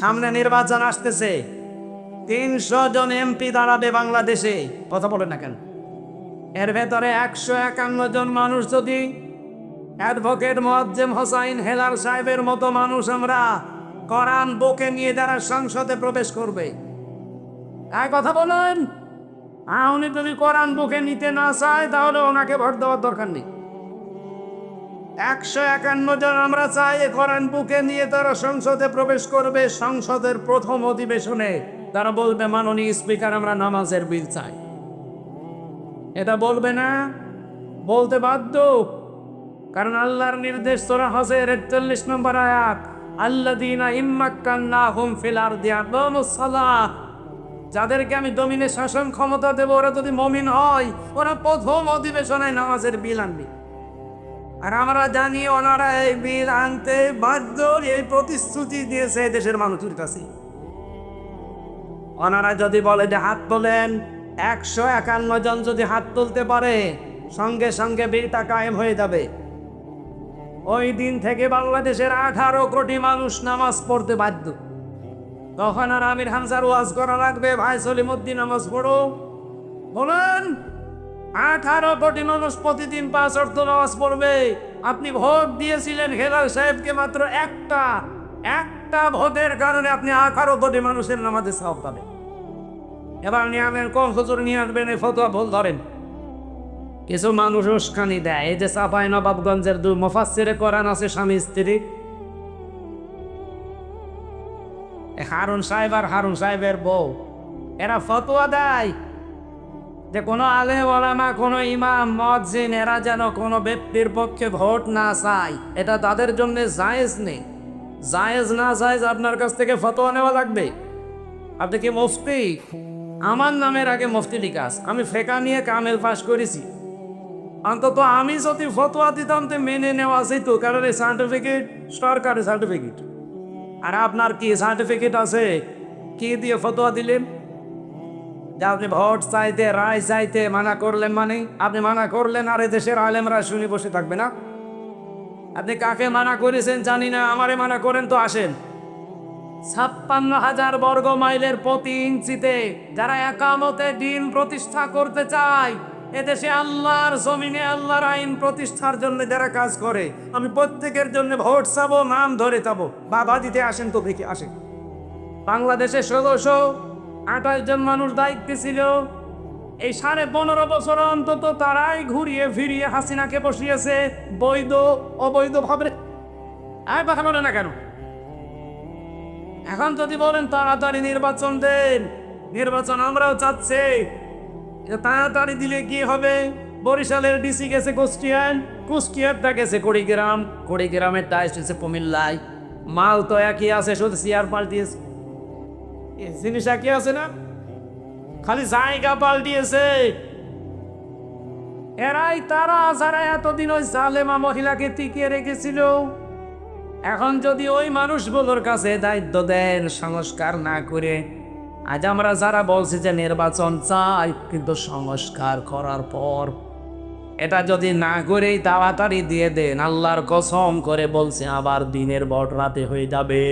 সামনে নির্বাচন আসতেছে, 300 জন এমপি দাঁড়াবে বাংলাদেশে। কথা বলে না কেন? এর ভেতরে 151 জন মানুষ যদি অ্যাডভোকেট মোয়াজ্জেম হোসাইন হেলাল সাহেবের মতো মানুষ আমরা কোরআন বুকে নিয়ে যারা সংসদে প্রবেশ করবে, এক কথা বলেন, উনি যদি কোরআন বুকে নিতে না চায় তাহলে ওনাকে ভোট দেওয়ার দরকার নেই। 151 জন আমরা চাই কোরআন বুকে নিয়ে তারা সংসদে প্রবেশ করবে। সংসদের প্রথম অধিবেশনে তারা বলবে, মাননীয় স্পিকার, আমরা নামাজের বিল চাই। এটা বলবে না? বলতে বাধ্য, কারণ আল্লাহর নির্দেশ সূরা হজের 41 নম্বর আয়াত, আল্লাযীনা ইম্মাক্কান্নাহুম ফিল আরদি আকামুস সালাহ, যাদেরকে আমি জমিনে শাসন ক্ষমতা দেব, ওরা যদি মুমিন হয় ওরা প্রথম অধিবেশনে নামাজের বিল আনবে। আর আমরা জানি ওনারা এই বিল আনতে বাধ্য, এই প্রতিশ্রুতি দিয়েছে দেশের মানুষের কাছে। ওনারা যদি বলে যে হাত তোলেন, 151 জন যদি হাত তুলতে পারে সঙ্গে সঙ্গে বিলটা কায়েম হয়ে যাবে। ওই দিন থেকে বাংলাদেশের 18 কোটি মানুষ নামাজ পড়তে বাধ্য। তখন আর আমির হামজার ওয়াজ করা লাগবে, ভাই সলিমুদ্দিন নামাজ পড়ো? বলেন, 18 কোটি মানুষ প্রতিদিন 5 ওয়াক্ত নামাজ পড়বে। আপনি ভোট দিয়েছিলেন হেলাল সাহেবকে, মাত্র একটা ভোটের কারণে আপনি 18 কোটি মানুষের নামাজে সওয়াব পাবেন। এবার নিয়ামের কোন হুজুর নিয়ে আসবেন এই ফতোয়া ভুল ধরেন। কিছু মানুষ উস্কানি দেয়, এই যে চাঁপাইনবাবগঞ্জের 2 মুফাসসিরে কোরআন আছে স্বামী স্ত্রী, হারুন সাহেব আর হারুন সাহেবের বউ, এরা ফতোয়া দেয় যে কোনো আলেম ওলামা, কোনো ইমাম মুয়াজ্জিন এরা যেন কোনো ব্যক্তির পক্ষে ভোট না চায়। এটা তাদের জন্য জায়েজ নেই। জায়েজ না জায়েজ আপনার কাছ থেকে ফতোয়া নেওয়া লাগবে। আপনি কি মুফতি? আমার নামের আগে মুফতি লিখা আছে। আমি ফেকা নিয়ে কামেল পাস করেছি। অন্তত আমি যদি ফতোয়া দিতাম তো মেনে নেওয়া যেত, কারণ এই সার্টিফিকেট সরকারি সার্টিফিকেট। আর আপনার কি সার্টিফিকেট আছে? কি দিয়ে ফতোয়া দিলেন? যে আপনি ভোট চাইতে, রায় চাইতে মানা করলেন, মানে আপনি মানা করলেন আর দেশের আলেমরা শুনে বসে থাকবে না? আপনি কাকে মানা করেছেন জানি না, আমারে মানা করেন তো আসেন। 56,000 বর্গ মাইলের প্রতি ইঞ্চিতে যারা একামতে দিন প্রতিষ্ঠা করতে চায়, এদেশে আল্লাহর জমিনে আল্লাহর আইন প্রতিষ্ঠার জন্য যারা কাজ করে, আমি প্রত্যেকের জন্য ভোট চাবো, নাম ধরে চাবো। বাবা দিতে আসেন তো, দেখে আসেন। বাংলাদেশে 128 জন মানুষ দায়িত্বে ছিল। এই 15.5 বছর অন্তত তারাই ঘুরিয়ে ফিরিয়ে হাসিনাকে বসিয়েছে বৈধ অবৈধ ভাবে। আর কথা বলে না কেন? এখন যদি বলেন তাড়াতাড়ি নির্বাচন দেন, নির্বাচন আমরাও চাচ্ছি, তাড়াতাড়ি দিলে কি হবে? বরিশালের ডিসি গেছে কুষ্টিয়ায়, কুষ্টিয়ারটা গেছে কুড়িগ্রাম, কুড়িগ্রামেরটা এসেছে কুমিল্লায়। মাল তো একই আছে, শুধু চেয়ার পাল্টিয়েছে। জিনিস একই আছে না, খালি জায়গা পাল্টিয়েছে। এরাই তারা যারা এতদিন ওই জালেমা মহিলাকে টিকিয়ে রেখেছিল। এখন যদি ওই মানুষগুলোর কাছে দায়িত্ব দেন সংস্কার না করে, আজ আমরা যারা বলছি যে নির্বাচন চাই কিন্তু সংস্কার করার পর, এটা যদি না করেই তাড়াতাড়ি দিয়ে দেন, আল্লাহর কসম করে বলছে আবার দিনের ভোট রাতে হয়ে যাবে।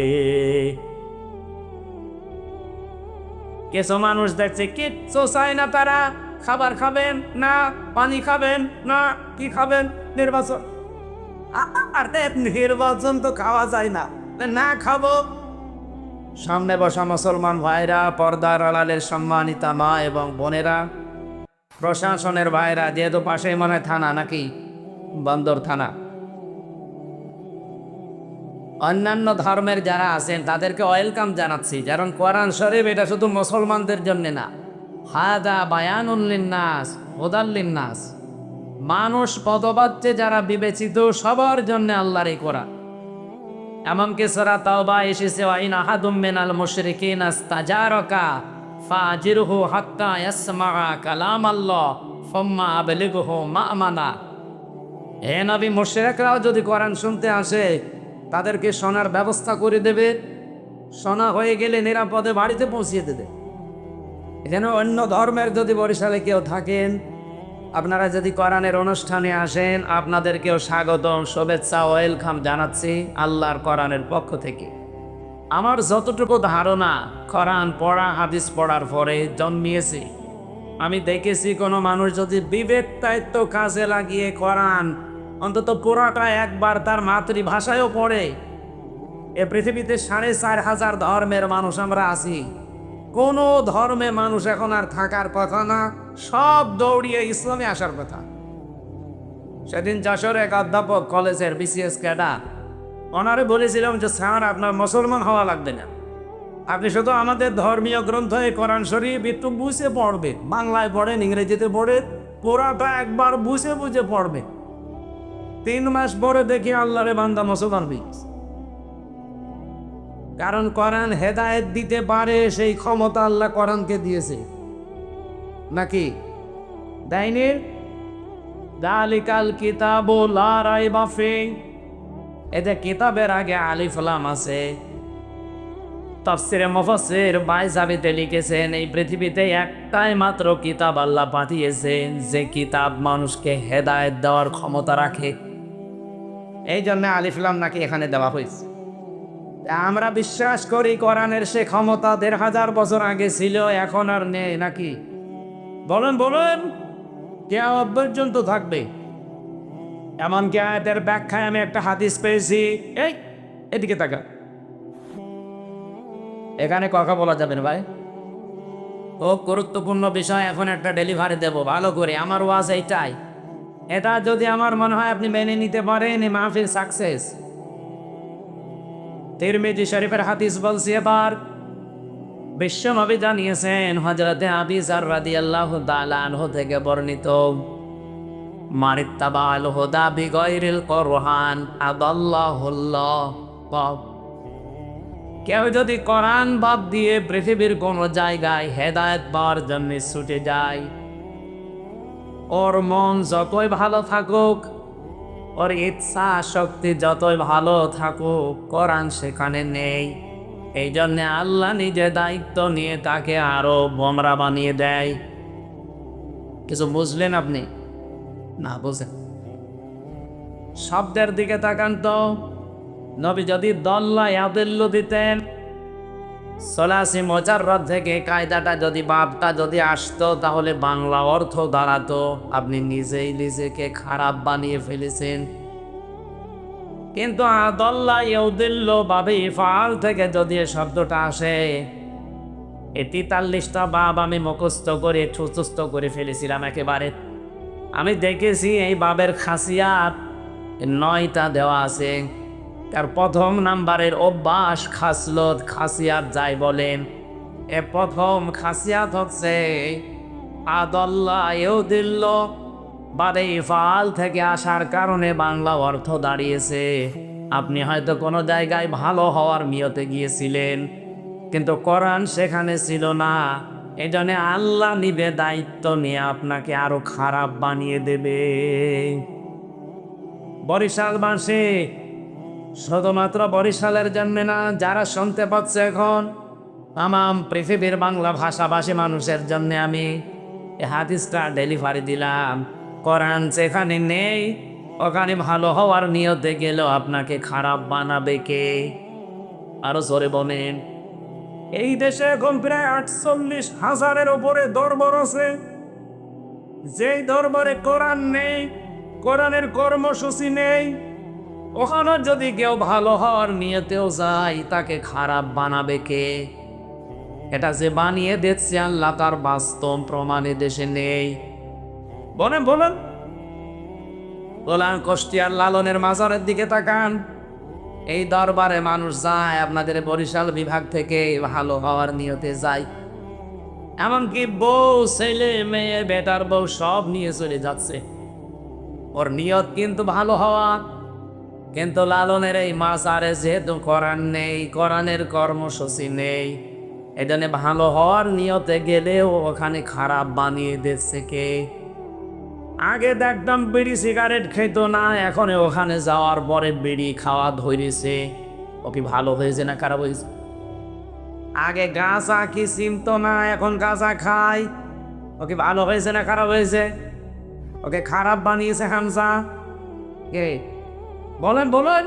কিছু মানুষ দেখছে কিচ্ছু চায় না, তারা খাবার খাবেন না, পানি খাবেন না, কি খাবেন? নির্বাচন। আর নির্বাচন তো খাওয়া যায় না, না খাবো। সামনে বসা মুসলমান ভাইরা, পর্দার আড়ালের সম্মানিতা মা এবং বোনেরা, প্রশাসনের ভাইরা, যেহেতু পাশেই মনে হয় থানা, নাকি বন্দর থানা, অন্যান্য ধর্মের যারা আছেন তাদেরকে ওয়েলকাম জানাচ্ছি। কারণ কোরআন শরীফ এটা শুধু মুসলমানদের জন্য না, হাদা বায়ানুল লিন্নাস হুদাল লিন্নাস, মানুষ পদবাচ্যে যারা বিবেচিত সবার জন্য আল্লাহর এই কোরআন। এমনকি সূরা তাওবা এসেছে, ওয়াইন আহাদুম মিনাল মুশরিকিনা ইস্তাজারাকা ফাজিরহু হাত্তা ইয়াসমাআ কালামাল্লাহ সুম্মা আবলিগহু মা'মানা। হে নবী, মুশরিকরাও যদি কোরআন শুনতে আসে তাদেরকে শোনার ব্যবস্থা করে দেবে, শোনা হয়ে গেলে নিরাপদে বাড়িতে পৌঁছিয়ে দেবে। এখানে অন্য ধর্মের যদি বরিশালে কেউ থাকেন, আপনারা যদি কোরআনের অনুষ্ঠানে আসেন, আপনাদেরকেও স্বাগতম, শুভেচ্ছা, ওয়েলকাম জানাচ্ছি আল্লাহর কোরআনের পক্ষ থেকে। আমার যতটুকু ধারণা কোরআন পড়া হাদিস পড়ার পরে জন্মিয়েছি, আমি দেখেছি কোনো মানুষ যদি বিবেক দায়িত্ব কাজে লাগিয়ে কোরআন অন্তত পুরাটা একবার তার মাতৃভাষায়ও পড়ে, এ পৃথিবীতে 4,500 ধর্মের মানুষ আমরা আছি, কোনো ধর্মে মানুষ এখন আর থাকার কথা না, সব দৌড়িয়ে ইসলামে আসার কথা। সেদিন যশোরে এক অধ্যাপক কলেজের বিসিএস ক্যাডার, ওনারে বলেছিলাম যে স্যার আপনার মুসলমান হওয়া লাগবে না, আপনি শুধু আমাদের ধর্মীয় গ্রন্থ এই কোরআন শরীফ একটু বুঝে পড়বে, বাংলায় পড়েন ইংরেজিতে পড়েন, পুরাটা একবার বুঝে বুঝে পড়বে। 3 মাস পরে দেখি আল্লাহরে বান্দা মুসলমান হয়ে গেছে। কারণ কোরআন হেদায়েত দিতে পারে, সেই ক্ষমতা আল্লাহ কোরআনকে দিয়েছে, নাকি দেয়নি? যালিকাল কিতাবু লা রাইবা ফিহি, এতে কিতাবের আগে আলিফ লাম আছে। তাফসিরে মুফাসসির বাইজাবিতে লিখেছেন এই পৃথিবীতে একটাই মাত্র কিতাব আল্লাহ পাঠিয়েছেন যে কিতাব মানুষকে হেদায়েত দেওয়ার ক্ষমতা রাখে, এই জন্য আলিফ লাম নাকি এখানে দেওয়া হয়েছে। আমরা বিশ্বাস করি কোরআনের সে ক্ষমতা 1,500 বছর আগে ছিল, এখন আর নেই, নাকি বলেন বলেন? কিয়ামত পর্যন্ত থাকবে। এমনকি আয়াতের ব্যাখ্যায় আমি একটা হাদিস পেয়েছি, এই এদিকে তাকা, এখানে কথা বলা যাবে না ভাই, ও গুরুত্বপূর্ণ বিষয়, এখন একটা ডেলিভারি দেব ভালো করে, আমার ওয়াজ এইটাই, এটা যদি আমার মনে হয় আপনি মেনে নিতে পারেন এই মাহফিল সাকসেস। তিরমিজি শরীফের হাদিস বলছি এবার, বিশ্বনবী জানিয়েছেন হযরতে আবু যর রাদিয়াল্লাহু তাআলা আনহু থেকে বর্ণিত, মারিত্তাবাল হুদা বিগাইরিল কোরআন আদাল্লাহুল্লাহ, কেউ যদি কোরআন বাদ দিয়ে পৃথিবীর কোন জায়গায় হেদায়েত পাওয়ার জন্য ছুটে যায়, ওর মন যতই ভালো থাকুক, ওর ইচ্ছা শক্তি যতই ভালো থাকুক, কোরআন সেখানে নেই। এই জন্যে আল্লাহ নিজে দায়িত্ব নিয়ে তাকে আরো গোমরা বানিয়ে দেয়। কিছু বুঝলেন আপনি? না বুঝেন? শব্দের দিকে তাকান তো, নবী যদি দল্লা ইয়াদিল্লু দিতেন, সলাসি মুজাররদ থেকে কায়দাটা যদি বাপটা যদি আসতো, তাহলে বাংলা অর্থ দাঁড়াতো আপনি নিজেই নিজেকে খারাপ বানিয়ে ফেলেছেন। কিন্তু আদাল্লা ইয়াদিল্লু বাবে ইফআল থেকে যদি এই শব্দটা আসে, এই 43টা বাব আমি মুখস্থ করে ঠুসস্থ করে ফেলেছিলাম একেবারে। আমি দেখেছি এই বাবের খাসিয়াত 9টা দেওয়া আছে। তার প্রথম নাম্বারের অভ্যাস, খাসলত, খাসিয়াত যাই বলেন, এ প্রথম খাসিয়াত হচ্ছে আদাল্লা ইয়াদিল্লু বাদে ইফআল থেকে আসার কারণে বাংলা অর্থ দাঁড়িয়েছে। আপনি হয়তো কোনো জায়গায় ভালো হওয়ার নিয়তে গিয়েছিলেন, কিন্তু কোরআন সেখানে ছিল না, এই জন্য আল্লাহ নিবে দায়িত্ব নিয়ে আপনাকে আরো খারাপ বানিয়ে দেবে। বরিশালবাসী, শুধুমাত্র বরিশালের জন্য না, যারা শুনতে পাচ্ছে এখন তামাম পৃথিবীর বাংলা ভাষাভাষী মানুষের জন্য আমি এই হাদিসটা ডেলিভারি দিলাম। কোরআন যেখানে নেই, ওখানে ভালো হওয়ার নিয়তে গেলেও আপনাকে খারাপ বানাবে কে? আরো জোরে বলেন। এই দেশে এখন প্রায় 48,000-এর উপরে দরবার আছে, যেই দরবারে কোরআন নেই, কোরআনের কর্মসূচি নেই, ওখানে যদি কেউ ভালো হওয়ার নিয়তেও যায়, তাকে খারাপ বানাবে কে? এটা যে বানিয়ে দিচ্ছে আল্লাহ, তার বাস্তব প্রমাণে দেশে নেই। বলেন বলেন। বলেন, কুষ্টিয়ার লালনের মাজারের দিকে তাকান, এই দরবারে মানুষ যায় আপনাদের বরিশাল বিভাগ থেকে ভালো হওয়ার নিয়তে যায়, এমনকি বউ, ছেলে মেয়ে, বেটার বউ সব নিয়ে চলে যাচ্ছে, ওর নিয়ত কিন্তু ভালো হওয়া। কিন্তু লালনের এই মাজারে যেহেতু কোরআন নেই, কোরআনের কর্মসূচি নেই, এই জন্য ভালো হওয়ার নিয়তে গেলেও ওখানে খারাপ বানিয়ে দিচ্ছে কে? আগে দেখতাম বিড়ি সিগারেট খেত না, এখন ওখানে যাওয়ার পরে বিড়ি খাওয়া ধরেছে, ও কি ভালো হয়েছে না খারাপ হয়েছে? আগে গাঁজা কি চিনতো না, এখন গাঁজা খায়, ও কি ভালো হয়েছে না খারাপ হয়েছে? ওকে খারাপ বানিয়েছে হামজা কে? বলেন বলেন।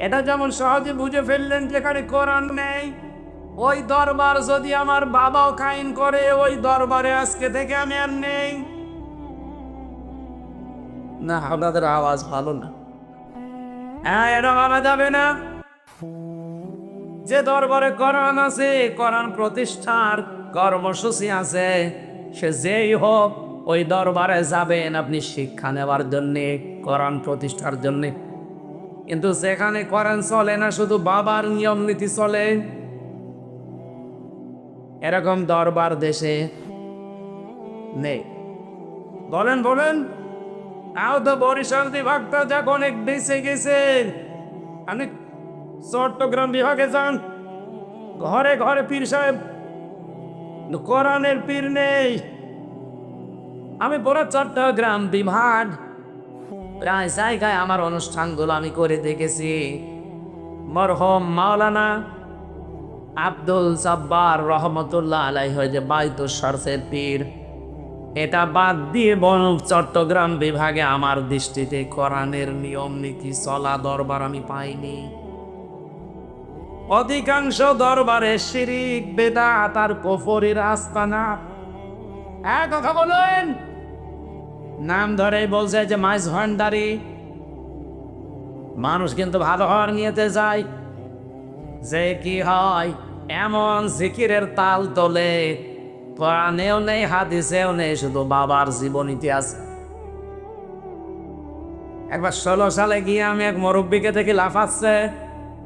এটা যেমন সহজে বুঝে ফেললেন যেখানে কোরআন নেই, ওই দরবার যদি আমার বাবাও কায়েম করে, ওই দরবারে আজকে থেকে আমি আর নেই। না, আপনাদের আওয়াজ ভালো না। হ্যাঁ, এটা বলা যাবে না। যে দরবারে কোরআন আছে, কোরআন প্রতিষ্ঠার কর্মসূচি আছে, সে যেই হোক ওই দরবারে যাবেন আপনি শিক্ষা নেওয়ার জন্যে, কোরআন প্রতিষ্ঠার জন্যে। কিন্তু যেখানে কোরআন চলে না, শুধু বাবার নিয়ম নীতি চলে, এরকম দরবার দেশে নেই। বলেন বলেন, তাও তো বরিশাল বিভাগটা যখন অনেক বেঁচে গেছে। আপনি চট্টগ্রাম বিভাগে যান, ঘরে ঘরে পীর সাহেব, কোরআনের পীর নেই। আমি পুরো চট্টগ্রাম বিভাগ প্রায় জায়গায় আমার অনুষ্ঠানগুলো আমি করে দেখেছি। মরহম মাওলানা আব্দুল জব্বার রহমতুল্লাহ আলাইহি যে বাইতুল শরফের পীর, এটা বাদ দিয়ে বরং চট্টগ্রাম বিভাগে আমার দৃষ্টিতে কোরআনের নিয়ম নীতি চলা দরবার আমি পাইনি। অধিকাংশ দরবারে শিরিক বেদাত আর কুফরের আস্তানা। এক কথা বলেন, নাম ধরে বলছে যে মাইজ ভান্ডারি। মানুষ কিন্তু ভালো হওয়ার নিয়েতে যায়, যে কি হয় এমন জিকিরের তাল তোলে, কোরআনেও নেই হাদিসেও নেই, শুধু বাবার জীবনীতে আছে। একবার 16 সালে গিয়ে আমি এক মুরব্বীকে দেখি লাফাচ্ছে,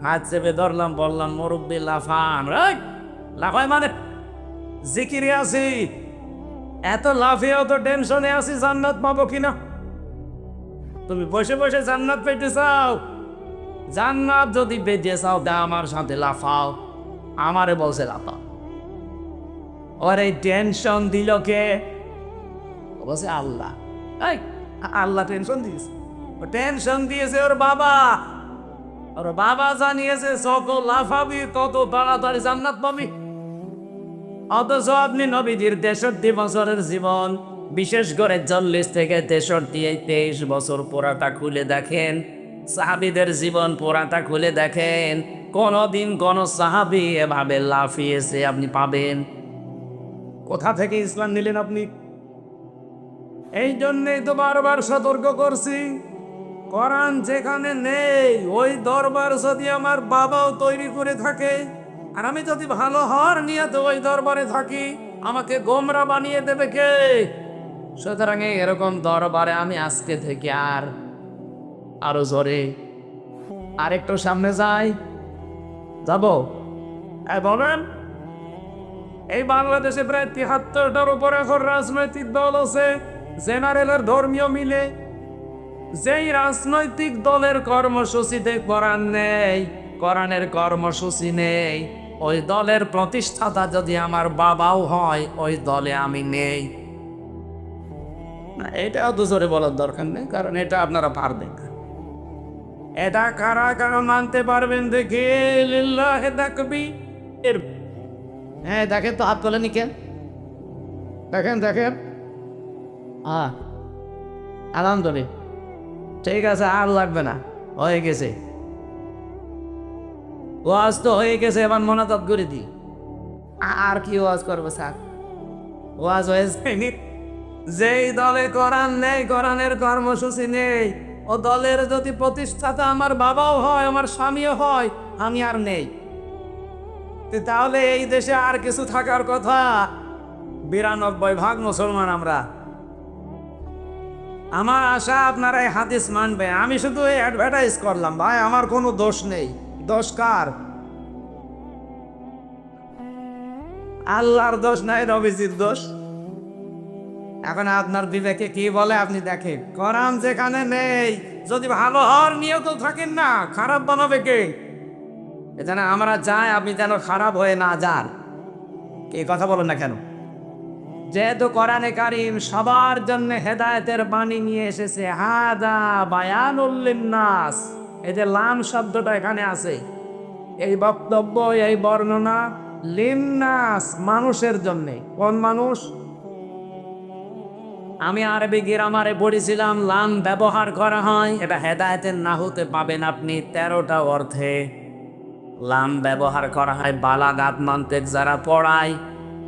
হাত চেপে ধরলাম, বললাম মুরব্বী লাফান। লাফায় মানে জিকিরে আছি, এত লাফিয়েও তো টেনশনে আছি জান্নাত পাবো কিনা। তুমি বসে বসে জান্নাত পেতে চাও? জান্নাত যদি পেতে চাও তা আমার সাথে লাফাও। আমারে বলছে লাফাও। ওর এই টেনশন দিল কে? বলছে আল্লাহ। এই আল্লাহ টেনশন দিয়েছে? ও টেনশন দিয়েছে ওর বাবা। ওর বাবা জানিয়েছে যত লাফাবি তত তাড়াতাড়ি জান্নাত পাবি। অথচ আপনি নবীজির 63 বছরের জীবন, বিশেষ করে 40 থেকে 63 এই 23 বছর পুরাটা খুলে দেখেন, সাহাবীদের জীবন পুরাটা খুলে দেখেন, কোনদিন কোন সাহাবী এভাবে লাফিয়েছে আপনি পাবেন? কোথা থেকে ইসলাম নিলেন আপনি? এই জন্যই তো বারবার সতর্ক করছি, কোরআন যেখানে নেই ওই দরবার যদি আমার বাবাও তৈরি করে থাকে, আর আমি যদি ভালো হওয়ার নিয়তে ওই দরবারে থাকি, আমাকে গোমরা বানিয়ে দেবে কে? সুতরাং এরকম দরবারে আমি আজকে থেকে আরো জোরে আরেকটু সামনে যাই, যাব। বলেন, এই বাংলাদেশে প্রায় 73টার উপরে এখন রাজনৈতিক দল আছে, জেনারেলের ধর্মীয় মিলে। যেই রাজনৈতিক দলের কর্মসূচিতে কোরআন নেই, কোরআনের কর্মসূচি নেই, ওই দলের প্রতিষ্ঠাতা যদি আমার বাবাও হয়, ওই দলে আমি নেই। না, এটা অত জোরে বলার দরকার নেই, কারণ এটা আপনারা পারবেন না। এটা কারা কারা মানতে পারবেন দেখে লিল্লাহে তাকবীর। হ্যাঁ দেখেন তো, হাত তোলেনি কেন? দেখেন দেখেন, আলহামদুলিল্লাহ, ঠিক আছে, আর লাগবে না, হয়ে গেছে। ওয়াজ তো হয়ে গেছে, এবার মোনাজাত করে দিই। আর কি ওয়াজ করবো স্যার? ওয়াজ হয়েছে। যেই দলে কোরআন নেই, কোরআনের কর্মসূচি নেই, ও দলের যদি প্রতিষ্ঠাতা আমার বাবাও হয়, আমার স্বামীও হয়, আমি আর নেই। তাহলে এই দেশে আর কিছু থাকার কথা? 92% মুসলমান আমরা। আমার আশা আপনারা এই হাদিস মানবে। আমি শুধু এই অ্যাডভার্টাইজ করলাম, ভাই আমার কোনো দোষ নেই। দোষ কার? আল্লাহর দোষ নাই, নবীজির দোষ। এখন আপনার বিবেকে কি বলে আপনি দেখেন। কোরআন যেখানে নেই, যদি ভালো হওয়ার নিয়ত থাকেন না, খারাপ বানাবে কে? এখানে আমরা চাই আপনি যেন খারাপ হয়ে না যান। এই কথা বলেন না কেন? যেহেতু কোরআনে কারীম সবার জন্য হেদায়েতের বাণী নিয়ে এসেছে, হাদা বায়ানুল লিন্নাস, এই যে লাম শব্দটা এখানে আছে, এই বক্তব্য, এই বর্ণনা লিন্নাস, মানুষের জন্য। কোন মানুষ? আমি আরবি গ্রামারে পড়েছিলাম, লাম ব্যবহার করা হয়, এটা হেদায়েতের না হতে পাবেন আপনি 13টা অর্থে। লাম ব্যবহার করা হয় বালাগাত মান্তেক যারা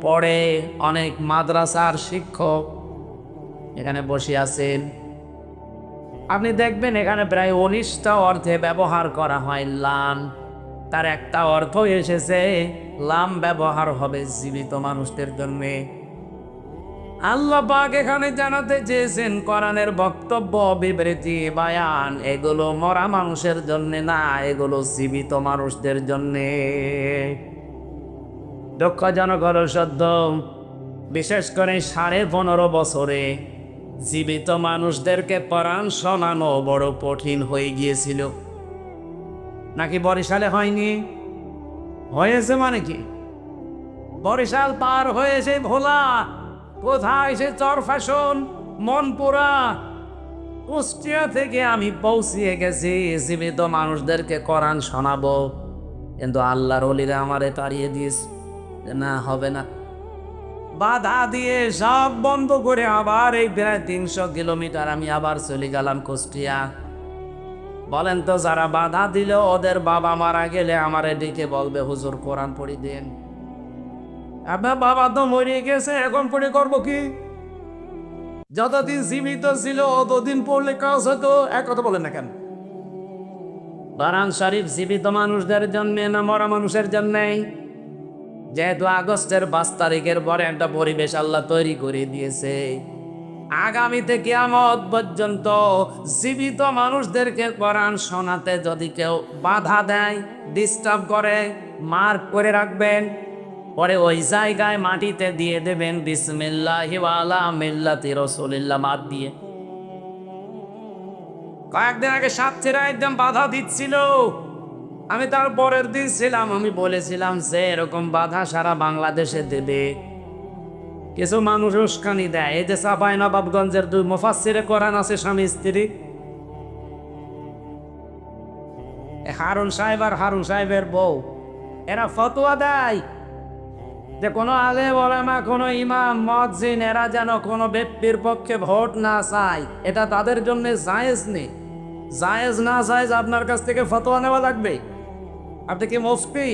পড়ে অনেক মাদ্রাসার শিক্ষক এখানে বসে আছেন, আপনি দেখবেন এখানে প্রায় 19টা অর্থে ব্যবহার করা হয় লাম। তার একটা অর্থ এসেছে লাম ব্যবহার হবে জীবিত মানুষদের জন্য। আল্লাহ পাক এখানে জানাতে চেয়েছেন কোরআনের বক্তব্য, বিবৃতি, বায়ান এগুলো মরা মানুষের জন্য না, এগুলো জীবিত মানুষদের জন্য। দুঃখজনক হলো সত্য, বিশেষ করে 15.5 বছরে জীবিত মানুষদেরকে কোরআন শোনানো বড় কঠিন হয়ে গিয়েছিল। নাকি বরিশালে হয়নি? হয়েছে মানে কি? বরিশাল পার হয়েছে ভোলা, কোথায় সে চরফ্যাশন, মনপুরা, কুষ্টিয়া থেকে আমি পৌঁছিয়ে গেছি জীবিত মানুষদেরকে কোরআন শোনাবো, কিন্তু আল্লাহর ওলিরা আমারে তাড়িয়ে দিয়েছে, না হবে না। বাধা দিয়ে সব বন্ধ করে আবার এই প্রায় 300 কিলোমিটার আমি আবার চলে গেলাম কুষ্টিয়া। বলেন তো, যারা বাধা দিল ওদের বাবা মারা গেলে আমারে ডেকে বলবে হুজুর কোরআন পড়ি দেন। আপনার বাবা তো মরে গেছে, এখন পড়ে করবো কি? যতদিন জীবিত ছিল অতদিন পড়লে কাজ হতো। এক কথা বলেন না কেন? কোরআন শরীফ জীবিত মানুষদের জন্য না মরা মানুষের জন্যে? যেহেতু আগস্টের 5 তারিখের পরে একটা পরিবেশ আল্লাহ তৈরি করে দিয়েছে, আগামীতে কিয়ামত পর্যন্ত জীবিত মানুষদেরকে কোরআন শোনাতে যদি কেউ বাধা দেয়, ডিস্টার্ব করে, মার্ক করে রাখবেন, পরে ওই জায়গায় মাটিতে দিয়ে দেবেন বিসমিল্লাহি ওয়া আলা মিল্লাতি রাসূলিল্লাহ বাদ দিয়ে। কয়েকদিন আগে সাতক্ষীরা একদম বাধা দিচ্ছিল, আমি তার পরের দিন ছিলাম, আমি বলেছিলাম যে এরকম বাধা সারা বাংলাদেশে দেবে। কিছু মানুষ উস্কানি দেয়, এই যে চাঁপাইনবাবগঞ্জের 2 মুফাসসিরে কোরআন আছে স্বামী স্ত্রী, হারুন সাহেব আর হারুন সাহেবের বউ, এরা ফতোয়া দেয় যে কোনো আলেম ওলামা, কোনো ইমাম, মুয়াজ্জিন এরা যেন কোনো ব্যক্তির পক্ষে ভোট না চায়, এটা তাদের জন্য জায়েজ নেই। জায়েজ না জায়েজ আপনার কাছ থেকে ফতোয়া নেওয়া লাগবে। আপনি কি মুফতি?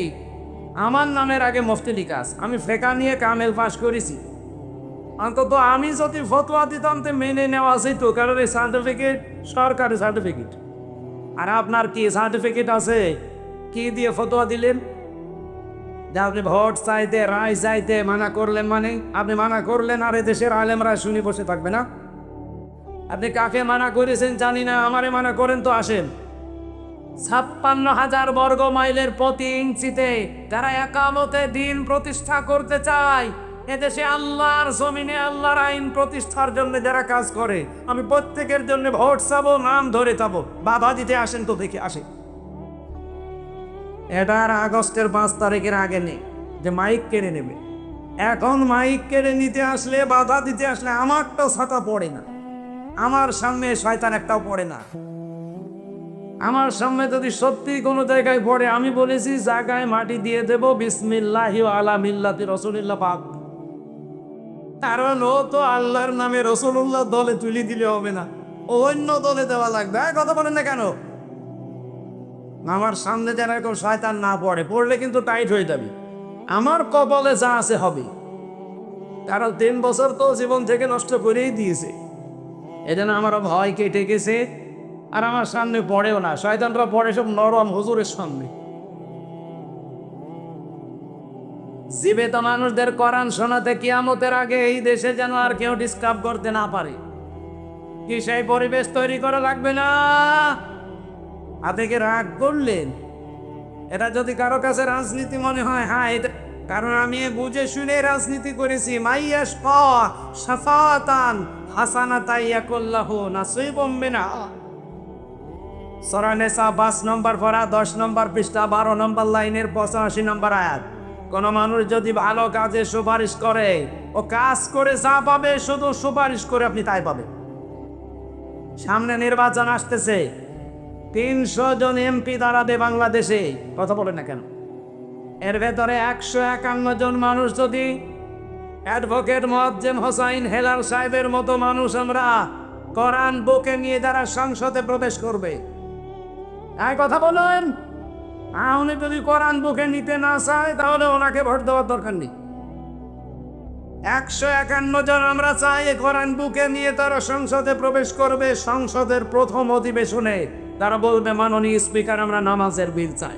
আমার নামের আগে মুফতি লিখা আছে, আমি ফেকা নিয়ে কামেল পাশ করেছি। অন্তত আমি যদি ফতোয়া দিতাম তো মেনে নেওয়া যেত, কারণ এই সার্টিফিকেট সরকারি সার্টিফিকেট। আর আপনার কি সার্টিফিকেট আছে? কি দিয়ে ফতোয়া দিলেন? যে আপনি ভোট চাইতে, রায় চাইতে মানা করলেন, মানে আপনি মানা করলেন আর দেশের আলেমরা শুনে বসে থাকবে না? আপনি কাকে মানা করেছেন জানি না, আমারে মানা করেন তো আসেন। 56,000 বর্গ মাইলের প্রতি ইঞ্চিতে যারা একামতে দিন প্রতিষ্ঠা করতে চায়, এদেশে আল্লাহর জমিনে আল্লাহর আইন প্রতিষ্ঠার জন্য যারা কাজ করে, আমি প্রত্যেকের জন্য ভোট চাবো, নাম ধরে চাবো, বাধা দিতে আসেন তো দেখে আসে। এটা আর আগস্টের 5 তারিখের আগে নেই যে মাইক কেড়ে নেবে। এখন মাইক কেড়ে নিতে আসলে, বাধা দিতে আসলে আমার তো ছাতা পড়ে না, আমার সামনে শয়তান একটাও পড়ে না। আমার সামনে যদি সত্যি কোনো জায়গায় পড়ে, আমি বলেছি জায়গায় মাটি দিয়ে দেব বিসমিল্লাহি ওয়া আলা মিল্লাতি রাসূলিল্লাহ পাক। কারণ ও তো আল্লাহর নামে রাসূলুল্লাহ দলে তুলে দিলে হবে না, অন্য দলে দেওয়া লাগবে। কথা বলেন না কেন? আমার সামনে যেন এরকম শয়তান না পড়ে, পড়লে কিন্তু টাইট হয়ে যাবে। আমার কপালে যা আছে হবে, কারণ 3 বছর তো জীবন থেকে নষ্ট করেই দিয়েছে। এজন্য আমারও ভয় কেটে গেছে, আর আমার সামনে পড়েও না। শয়তানরা পড়ে সব নরম হুজুরের সামনে। জীবিত মানুষদের কোরআন শোনাতে কিয়ামতের আগে এই দেশে যেন আর কেউ ডিস্টার্ব করতে না পারে, কি সেই পরিবেশ তৈরি করা লাগবে না? আপনি কি রাগ করলেন? এটা যদি কারো কাছে রাজনীতি মনে হয়, হ্যাঁ এটা, কারণ আমি বুঝে শুনে রাজনীতি করেছি। মাইয়াস শাফাতান হাসানাতাই ইয়াকুল্লাহু নাসিবুম মিনহা। সূরা নিসা 5 নম্বর পড়া 10 নম্বর পৃষ্ঠা 12 নম্বর লাইনের 85 নম্বর আয়াত। কোন মানুষ যদি ভালো কাজে সুপারিশ করে, ও কাজ করে যা পাবে, শুধু সুপারিশ করে আপনি তাই পাবে। সামনে নির্বাচন আসতেছে, 300 জন এমপি দাঁড়াবে বাংলাদেশে। কথা বলেন না কেন? এর ভেতরে 151 জন মানুষ যদি অ্যাডভোকেট মুয়াজ্জেম হোসাইন হেলাল সাহেবের মতো মানুষ আমরা কোরআন বুকে নিয়ে যারা সংসদে প্রবেশ করবে, এই কথা বলেন। উনি যদি কোরআন বুকে নিতে না চায় তাহলে ওনাকে ভোট দেওয়ার দরকার নেই। 151 জন আমরা চাই কোরআন বুকে নিয়ে তারা সংসদে প্রবেশ করবে। সংসদের প্রথম অধিবেশনে তারা বলবে, মাননীয় স্পিকার, আমরা নামাজের বিল চাই।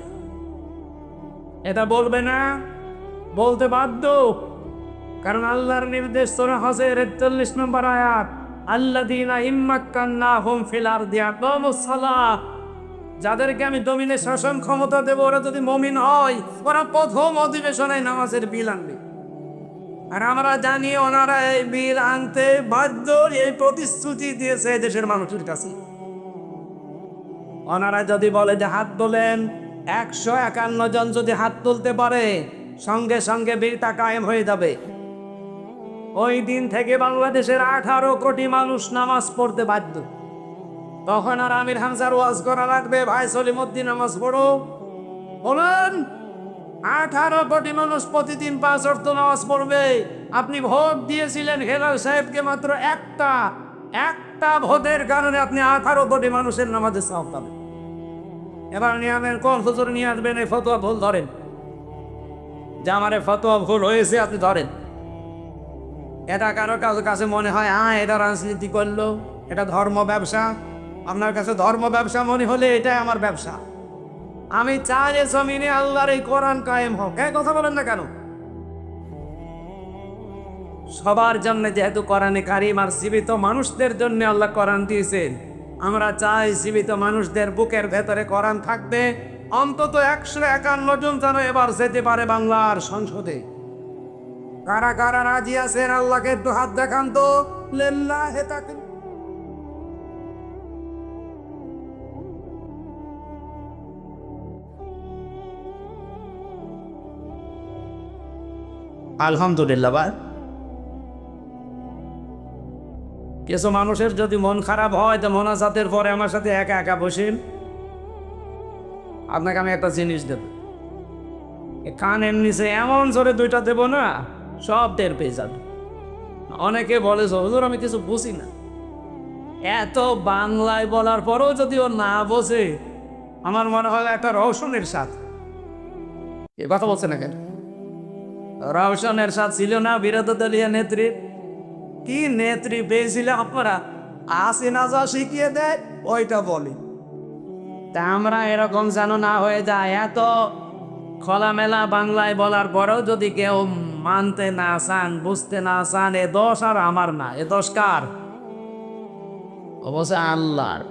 এটা বলবে না? বলতে বাধ্য, কারণ আল্লাহর নির্দেশ সূরা হজের 43 নম্বর আয়াত, আল্লাযীনা ইম্মাক্কান্নাহুম ফিল আরদি আকামুস সালাহ, যাদেরকে আমি জমিনে শাসন ক্ষমতা দেব, ওরা যদি মুমিন হয় ওরা প্রথম অধিবেশনে নামাজের বিল আনবে। আর আমরা জানি ওনারা এই বিল আনতে বাধ্য, এই প্রতিশ্রুতি দিয়েছে দেশের মানুষের কাছে। ওনারা যদি বলে যে হাত তোলেন, 151 জন যদি হাত তুলতে পারে সঙ্গে সঙ্গে বিলটা কায়েম হয়ে যাবে। ওই দিন থেকে বাংলাদেশের 18 কোটি মানুষ নামাজ পড়তে বাধ্য। তখন আর আমির হামজার ওয়াজ করা লাগবে, ভাই সলিমুদ্দিন নামাজ পড়ো? বলেন, 18 কোটি মানুষ প্রতিদিন 5 ওয়াক্ত নামাজ পড়বে। আপনি ভোট দিয়েছিলেন হেলাল সাহেবকে মাত্র একটা ভোটের কারণে আপনি 18 কোটি মানুষের নামাজে সওয়াব পাবেন। এবার নিয়মের কোন হুজুর নিয়ে আসবেন এই ফতোয়া ভুল ধরেন, যে আমার ফতোয়া ভুল হয়েছে আপনি ধরেন। এটা কারো কাছে মনে হয় এটা রাজনীতি করলো, এটা ধর্ম ব্যবসা। আপনার কাছে ধর্ম ব্যবসা মনে হলে এটাই আমার ব্যবসা। আমি চাই যে জমিনে আল্লাহর এই কোরআন কায়েম হোক। কথা বলেন না কেন? সবার জন্য যেহেতু কোরআনে কারিম আর জীবিত মানুষদের জন্য আল্লাহ কোরআন দিয়েছেন, আমরা চাই জীবিত মানুষদের বুকের ভেতরে কোরআন থাকবে। অন্তত 151 জন যেন এবার যেতে পারে বাংলার সংসদে। কারা কারা রাজি আছেন আল্লাহকে একটু হাত দেখান তো। লিল্লাহি তাকবীর। আলহামদুলিল্লাহ। ভাই, কিছু মানুষের যদি মন খারাপ হয় তো মোনাজাতের পরে আমার সাথে একা একা বসেন, আপনাকে আমি একটা জিনিস দেব। কানের নিচে এমন জোরে 2টা দেব না, সব টের পেয়ে যাবে। অনেকে বলে হুজুর আমি কিছু বুঝি না। এত বাংলায় বলার পরেও যদি ও না বোঝে, আমার মনে হয় একটা রওশনের সাথে এ কথা বলছে না কেন? রওশনের সাথে ছিল না বিরোধী দলীয় নেত্রী? কি নেত্রী পেয়েছিল আপনারা? আসে না যা শিখিয়ে দেয় ওইটা বলি। তা আমরা এরকম যেন না হয়ে যায়। এত খোলামেলা বাংলায় বলার পরেও যদি কেউ মানতে না চান, বুঝতে না চান, এ দোষ আর আমার না, এ দোষ কার? অবশ্যই আল্লাহর।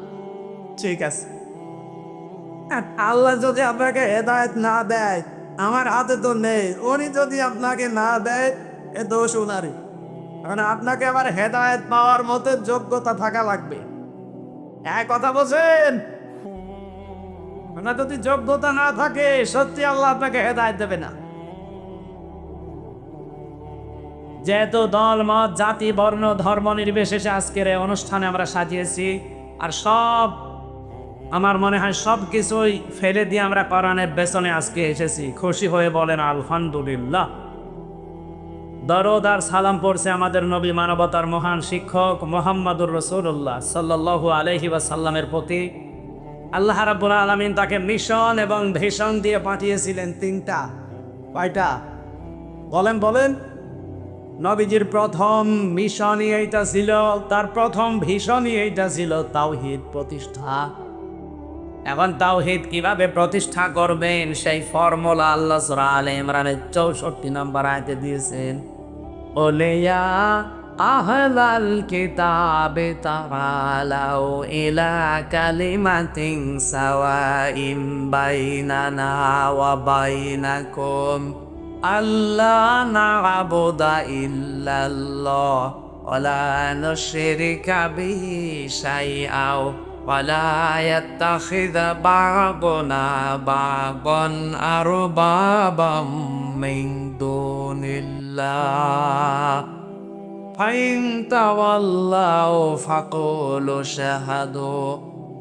ঠিক আছে, আল্লাহ যদি আপনাকে হেদায়েত না দেয়, আমার হাতে তো নেই। উনি যদি আপনাকে না দেয়, এ দোষ উনারই। কারণ আপনাকে আবার হেদায়েত পাওয়ার মতো যোগ্যতা থাকা লাগবে। এক কথা বলছেন, আপনার যদি যোগ্যতা না থাকে সত্যি আল্লাহ আপনাকে হেদায়েত দেবে না। যেহেতু দল মত জাতি বর্ণ ধর্ম নির্বিশেষে আজকের এই অনুষ্ঠানে আমরা সাজিয়েছি, আর সব আমার মনে হয় সব কিছুই ফেলে দিয়ে আমরা কোরআনের পেছনে আজকে এসেছি। খুশি হয়ে বলেন আলহামদুলিল্লাহ। দরুদ আর সালাম পড়ছে আমাদের নবী, মানবতার মহান শিক্ষক মুহাম্মদুর রাসূলুল্লাহ সাল্লাল্লাহু আলাইহি ওয়াসাল্লামের প্রতি। আল্লাহ রাব্বুল আলামিন তাকে মিশন এবং ভিশন দিয়ে পাঠিয়েছিলেন 3টা। কয়টা বলেন বলেন? নবীজির প্রথম মিশনই এইটা ছিল, তার প্রথম ভিশনই এইটা ছিল তাওহীদ প্রতিষ্ঠা। এখন তাওহীদ কিভাবে প্রতিষ্ঠা করবেন সেই ফর্মুলা আল্লাহ সূরা আলে ইমরানের 64 নম্বর আয়াতে দিয়েছেন। ওলিয়া আহলাল কিতাবে তাআলাউ ইলা কালিমাতিন সাওয়াইন বাইনানা ওয়া বাইনাকুম আল্লাহ না'বুদা ইল্লাল্লাহ ওয়া লা নুশরিকা বিহি শাইআও ওয়া লা ইয়াত্তাখিযা বা'দুনা বা'দান আরবাবাম মিন দুনিল্লাহ ফাইন তাওয়াল্লাউ ফাকুলু শাহাদু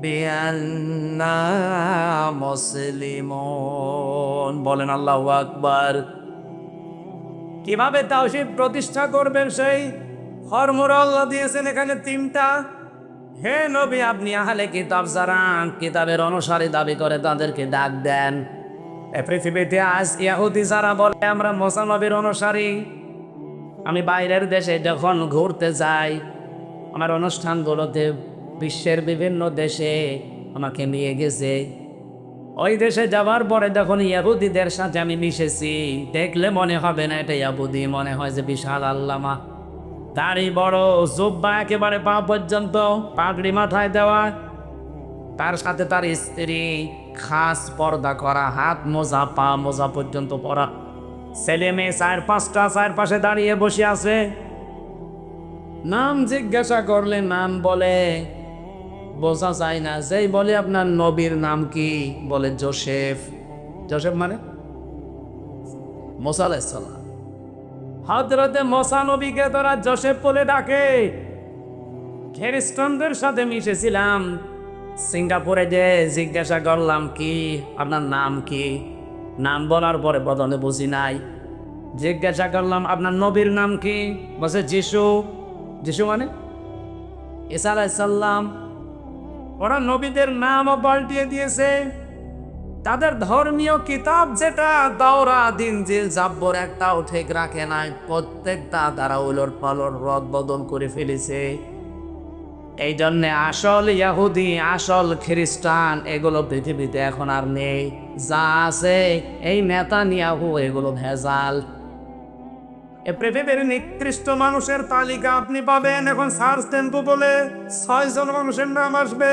বিআন্না মুসলিমুন। বলেন আল্লাহু আকবার। কিভাবে তাওহীদ প্রতিষ্ঠা করবেন সেই ফর্মুলা আল্লাহ দিয়েছেন এখানে তিনটা। হে নবী, আপনি আহলে কিতাব যারা কিতাবের অনুসারী দাবি করে তাদেরকে ডাক দেন। এ পৃথিবীতে আজ ইহুদি যারা বলে আমরা মুসা নবীর অনুসারী, আমি বাইরের দেশে যখন ঘুরতে যাই, আমার অনুষ্ঠানগুলোতে বিশ্বের বিভিন্ন দেশে আমাকে নিয়ে গেছে। ওই দেশে যাওয়ার পরে যখন ইহুদিদের সাথে আমি মিশেছি, দেখলে মনে হবে না এটা ইহুদি, মনে হয় যে বিশাল আল্লামা, দাড়ি বড়, জুব্বা একেবারে পা পর্যন্ত, পাগড়ি মাথায় দেওয়া, তার সাথে তার স্ত্রী, খাস পর্দা করা, হাত মোজা পা মোজা পর্যন্ত পরা, ছেলে মেয়ে চার পাশে দাঁড়িয়ে বসে আছে। নাম জিজ্ঞাসা করলে নাম বলে, বোঝা যায় না। যেই বলে আপনার নবীর নাম কি, বলে জোসেফ। জোসেফ মানে মুসা আলাইহিস সালাম। হযরতে মুসা নবীকে তোরা জোসেফ বলে ডাকে। খ্রিস্টানদের সাথে মিশেছিলাম সিঙ্গাপুরে, যে জিজ্ঞাসা করলাম কি আপনার নাম কি, নাম বলার পরে প্রথমে বুঝি নাই। জিজ্ঞাসা করলাম আপনার নবীর নাম কি, বলছে যিশু। যিশু মানে ঈসা আলাইহিস সালাম। ওরা নবীদের নামও পাল্টিয়ে দিয়েছে। তাদের ধর্মীয় কিতাব যেটা তাওরাত, ইনজিল, জাব্বর একটাও ঠিক রাখে নাই, প্রত্যেকটা তারা উলট পালট রদ বদল করে ফেলেছে। এই জন্যে আসল ইহুদি, আসল খ্রিস্টান এগুলো পৃথিবীতে এখন আর নেই। যা আছে এই নেতানিয়াহু, এগুলো ভেজাল। এ পৃথিবীর নিকৃষ্ট মানুষের তালিকা আপনি পাবেন, এখন সার্চ দেন বলে 6 জন মানুষের নাম আসবে।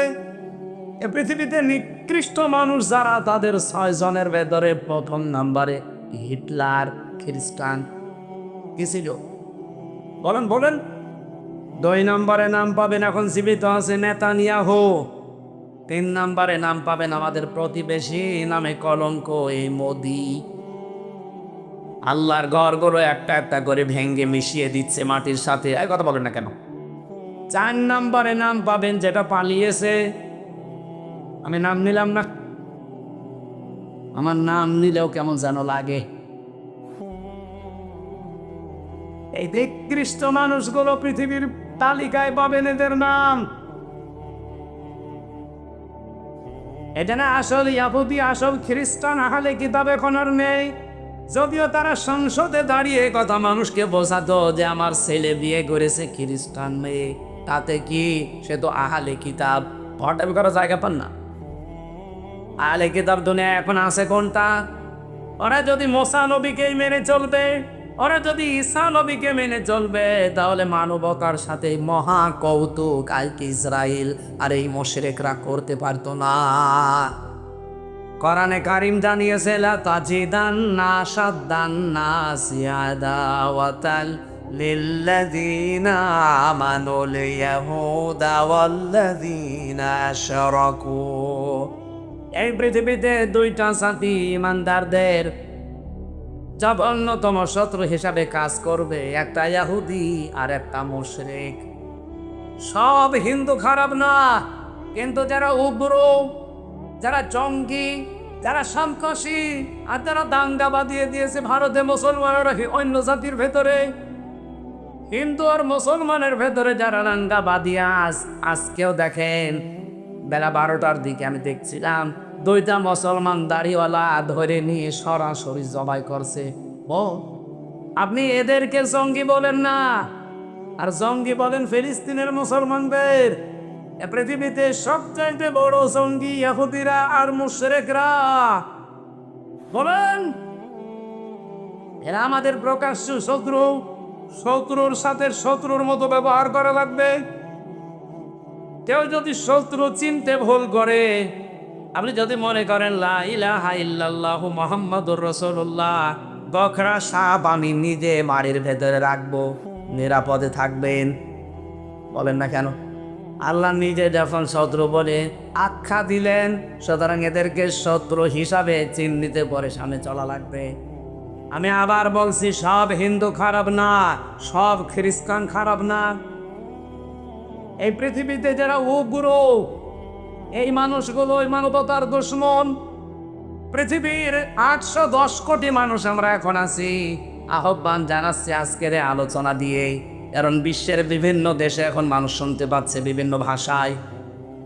এ পৃথিবীতে নিকৃষ্ট মানুষ যারা, তাদের 6 জনের ভেতরে প্রথম নাম্বারে হিটলার, খ্রিস্টান। কি ছিল বলেন বলেন। 2 নম্বরে নাম পাবেন, এখন জীবিত আছে, নেতানিয়াহু। 3 নম্বরে নাম পাবেন আমাদের প্রতিবেশী, নামে কলঙ্ক, এই মোদি। আল্লাহর ঘরগুলো একটা একটা করে ভেঙ্গে মিশিয়ে দিচ্ছে মাটির সাথে। এই কথা বলেন না কেন? 4 নম্বরে নাম পাবেন যেটা পালিয়েছে। আমি নাম নিলাম না, আমার নাম নিলেও কেমন যেন লাগে। এই নিকৃষ্ট মানুষগুলো পৃথিবীর তালিকায় পাবেন এদের নাম। এটা না আসল ইহুদি, আসল খ্রিস্টান, আহলে কিতাব এখন আর নেই। যদিও তারা সংসদে দাঁড়িয়ে কথা মানুষকে বোঝাতো যে আমার ছেলে বিয়ে করেছে খ্রিস্টান মেয়ে, তাতে কি, সে তো আহলে কিতাব। হঠাৎ করার জায়গা পান না। আহলে কিতাব দুনিয়া এখন আছে কোনটা? ওরা যদি মুসা নবীকেই মেনে চলবে, ওরা যদি ঈসা নবীকে মেনে চলবে, তাহলে মানবতার সাথে মহা কৌতুক আজকে ইসরায়েল আর এই মুশরিকরা করতে পারতো না। কোরআনে কারীম জানিয়েছে, লা তাজিদান্না শাদ্দান্নাসি আদাওয়াতাল লিল্লাযীনা আমানুল ইয়াহুদা ওয়াল্লাযীনা আশরাকু। এই পৃথিবীতে 2টা জাতি ইমানদারদের যা অন্যতম শত্রু হিসাবে কাজ করবে, একটা ইহুদি আর একটা মুশরিক। সব হিন্দু খারাপ না, কিন্তু যারা উগ্র, যারা জঙ্গি, যারা সন্ত্রাসী, আর যারা দাঙ্গা বাঁধিয়ে দিয়েছে ভারতে মুসলমানেরা অন্য জাতির ভেতরে, হিন্দু আর মুসলমানের ভেতরে যারা দাঙ্গা বাঁধিয়ে আজকেও দেখেন বেলা 12টার দিকে আমি দেখছিলাম 2টা মুসলমান দাড়িওয়ালা ধরে নিয়ে সরাসরি জবাই করছে। আপনি এদেরকে জঙ্গি বলেন না, আর জঙ্গি বলেন ফিলিস্তিনের মুসলমানদের। পৃথিবীতে সবচাইতে বড় জঙ্গি ইহুদিরা আর মুশরিকরা। বলেন, এরা আমাদের প্রকাশ্য শত্রু। শত্রুর সাথে শত্রুর মতো ব্যবহার করা লাগবে। কেউ যদি শত্রু চিনতে ভুল করে, আপনি যদি মনে করেন লা ইলাহা ইল্লাল্লাহু মুহাম্মাদুর রাসূলুল্লাহ, বকরা সাপ আমি নিজে বাড়ির ভেতরে রাখবো, নিরাপদে থাকবেন, বলেন না কেন? আল্লাহ নিজে যখন শত্রু বলে আখ্যা দিলেন, সুতরাং এদেরকে শত্রু হিসাবে চিহ্নিতে পরে সামনে চলা লাগবে। আমি আবার বলছি, সব হিন্দু খারাপ না, সব খ্রিস্টান খারাপ না। এই পৃথিবীতে যারা উগ্র, এই মানুষগুলো মানবতার দুশমন। পৃথিবীর 810 কোটি মানুষ আমরা এখন আছি, আহ্বান জানাচ্ছি আজকের এই আলোচনা দিয়ে, কারণ বিশ্বের বিভিন্ন দেশে এখন মানুষ শুনতে পাচ্ছে বিভিন্ন ভাষায়।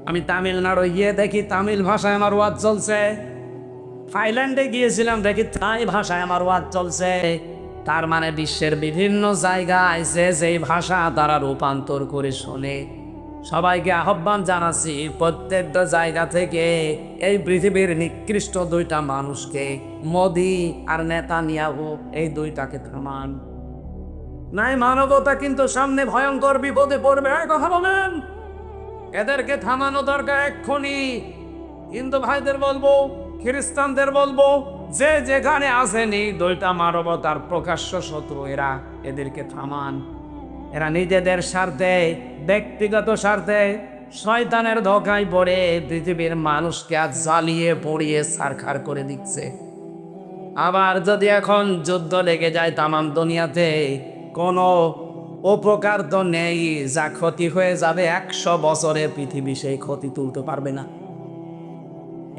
আমি তামিলনাড়ু গিয়ে দেখি তামিল ভাষায় আমার ওয়াজ চলছে, থাইল্যান্ডে গিয়েছিলাম দেখি থাই ভাষায় আমার ওয়াজ চলছে। তার মানে বিশ্বের বিভিন্ন জায়গায় যে যেই ভাষা তারা রূপান্তর করে শোনে। সবাইকে আহ্বান জানাচ্ছি প্রত্যেকটা জায়গা থেকে এই পৃথিবীর নিকৃষ্ট দুইটা মানুষকে, মোদি আর নেতানিয়াহু, এই দুইটাকে থামান। নাই মানবতা কিন্তু সামনে ভয়ঙ্কর বিপদে পড়বে। এই কথা বলেন, এদেরকে থামানো দরকার এক্ষুনি। হিন্দু ভাইদের বলবো, খ্রিস্টানদের বলবো, যে যেখানে আসেনি দুইটা মানবতার প্রকাশ্য শত্রু এরা, এদেরকে থামান। এরা নিজেদের স্বার্থে, ব্যক্তিগত স্বার্থে শয়তানের ধোঁকায় পড়ে পৃথিবীর মানুষকে আজ জ্বালিয়ে পড়িয়ে ছারখার করে দিচ্ছে। আবার যদি এখন যুদ্ধ লেগে যায় তামাম দুনিয়াতে, কোনো উপকার তো নেই, যা ক্ষতি হয়ে যাবে 100 বছরে পৃথিবী সেই ক্ষতি তুলতে পারবে না।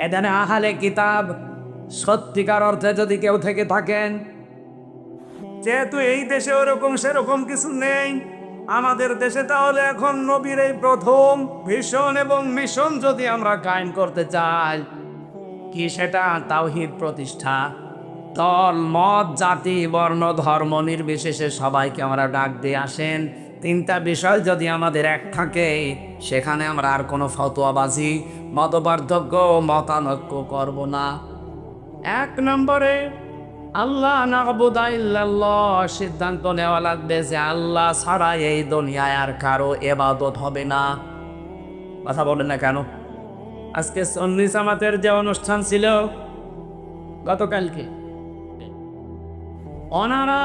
এখানে আহলে কিতাব সত্যিকার অর্থে যদি কেউ থেকে থাকেন, যেহেতু এই দেশে ওরকম সেরকম কিছু নেই, আমাদের দেশে তাহলে এখন নবীর এই প্রথম ভিশন এবং মিশন যদি আমরা কায়েম করতে চাই, কি সেটা তাওহীদ প্রতিষ্ঠা। দল মত জাতি বর্ণ ধর্ম নির্বিশেষে সবাইকে আমরা ডাক দিয়ে আসেন। 3টা বিষয় যদি আমাদের এক থাকে, সেখানে আমরা আর কোনো ফতোয়াবাজি, মতপার্থক্য, মতানৈক্য করব না। 1 নম্বরে আল্লাহ না'বুদু ইল্লাল্লাহ, সিদ্ধান্ত নেওয়া লাগবে যে আল্লাহ ছাড়া এই দুনিয়ায় আর কারো ইবাদত হবে না। কথা বলেন না কেন? আজকে সুন্নি জামাতের যে অনুষ্ঠান ছিল গতকালকে, ওনারা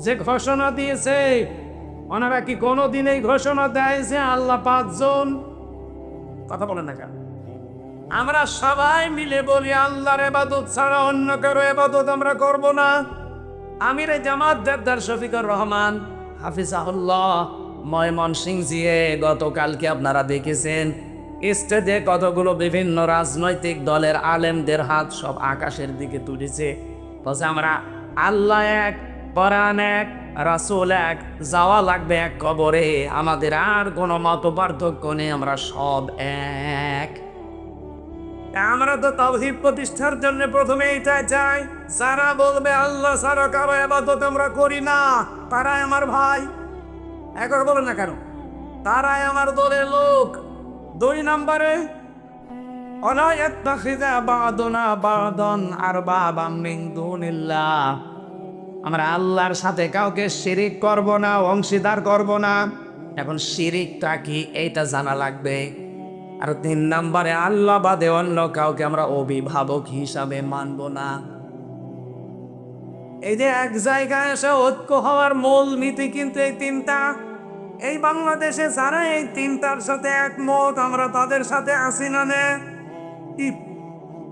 যে ঘোষণা দিয়েছে, ওনারা কি কোনোদিন এই ঘোষণা দেয় যে আল্লাহ 5 জন? কথা বলেন না কেন? আমরা সবাই মিলে বলি আল্লাহর ইবাদত ছাড়া অন্য কারো ইবাদত আমরা করব না। আমিরে জামাত দেবদার শফিকুর রহমান হাফিজাহুল্লাহ ময়মনসিংহ জিয়ে গতকালকে আপনারা দেখেছেন স্টেজে কতগুলো বিভিন্ন রাজনৈতিক দলের আলেমদের হাত সব আকাশের দিকে তুলেছে, বলছে আমরা আল্লাহ এক, কোরআন এক, রাসূল এক, যাওয়া লাগবে এক কবরে, আমাদের আর কোনো মত পার্থক্য নেই, আমরা সব এক। আমরা তো তাওহীদ প্রতিষ্ঠার জন্য প্রথমে এইটাই চাই, যারা বলবে আল্লাহ ছাড়া কারো ইবাদত আমরা করি না, তারাই আমার ভাই। একবার বলেন না কেন? তারাই আমার দলের লোক। 2 নম্বরে ওয়ালা ইয়াত্তাখিযা বা'দুনা বা'দান আরবাবাম মিন দুনিল্লাহ, আমরা আল্লাহর সাথে কাউকে শিরিক করব না, অংশীদার করব না। এখন শিরিকটা কি এইটা জানা লাগবে। আর 3 নম্বরে আল্লাহ বাদে অন্য কাউকে আমরা অভিভাবক হিসাবে মানব না। এই যে এক জায়গায় এসে ঐক্য হওয়ার মূল নীতি কিন্তু এই 3টা। এই বাংলাদেশে যারা এই 3টার সাথে একমত, আমরা তাদের সাথে আসি না নে।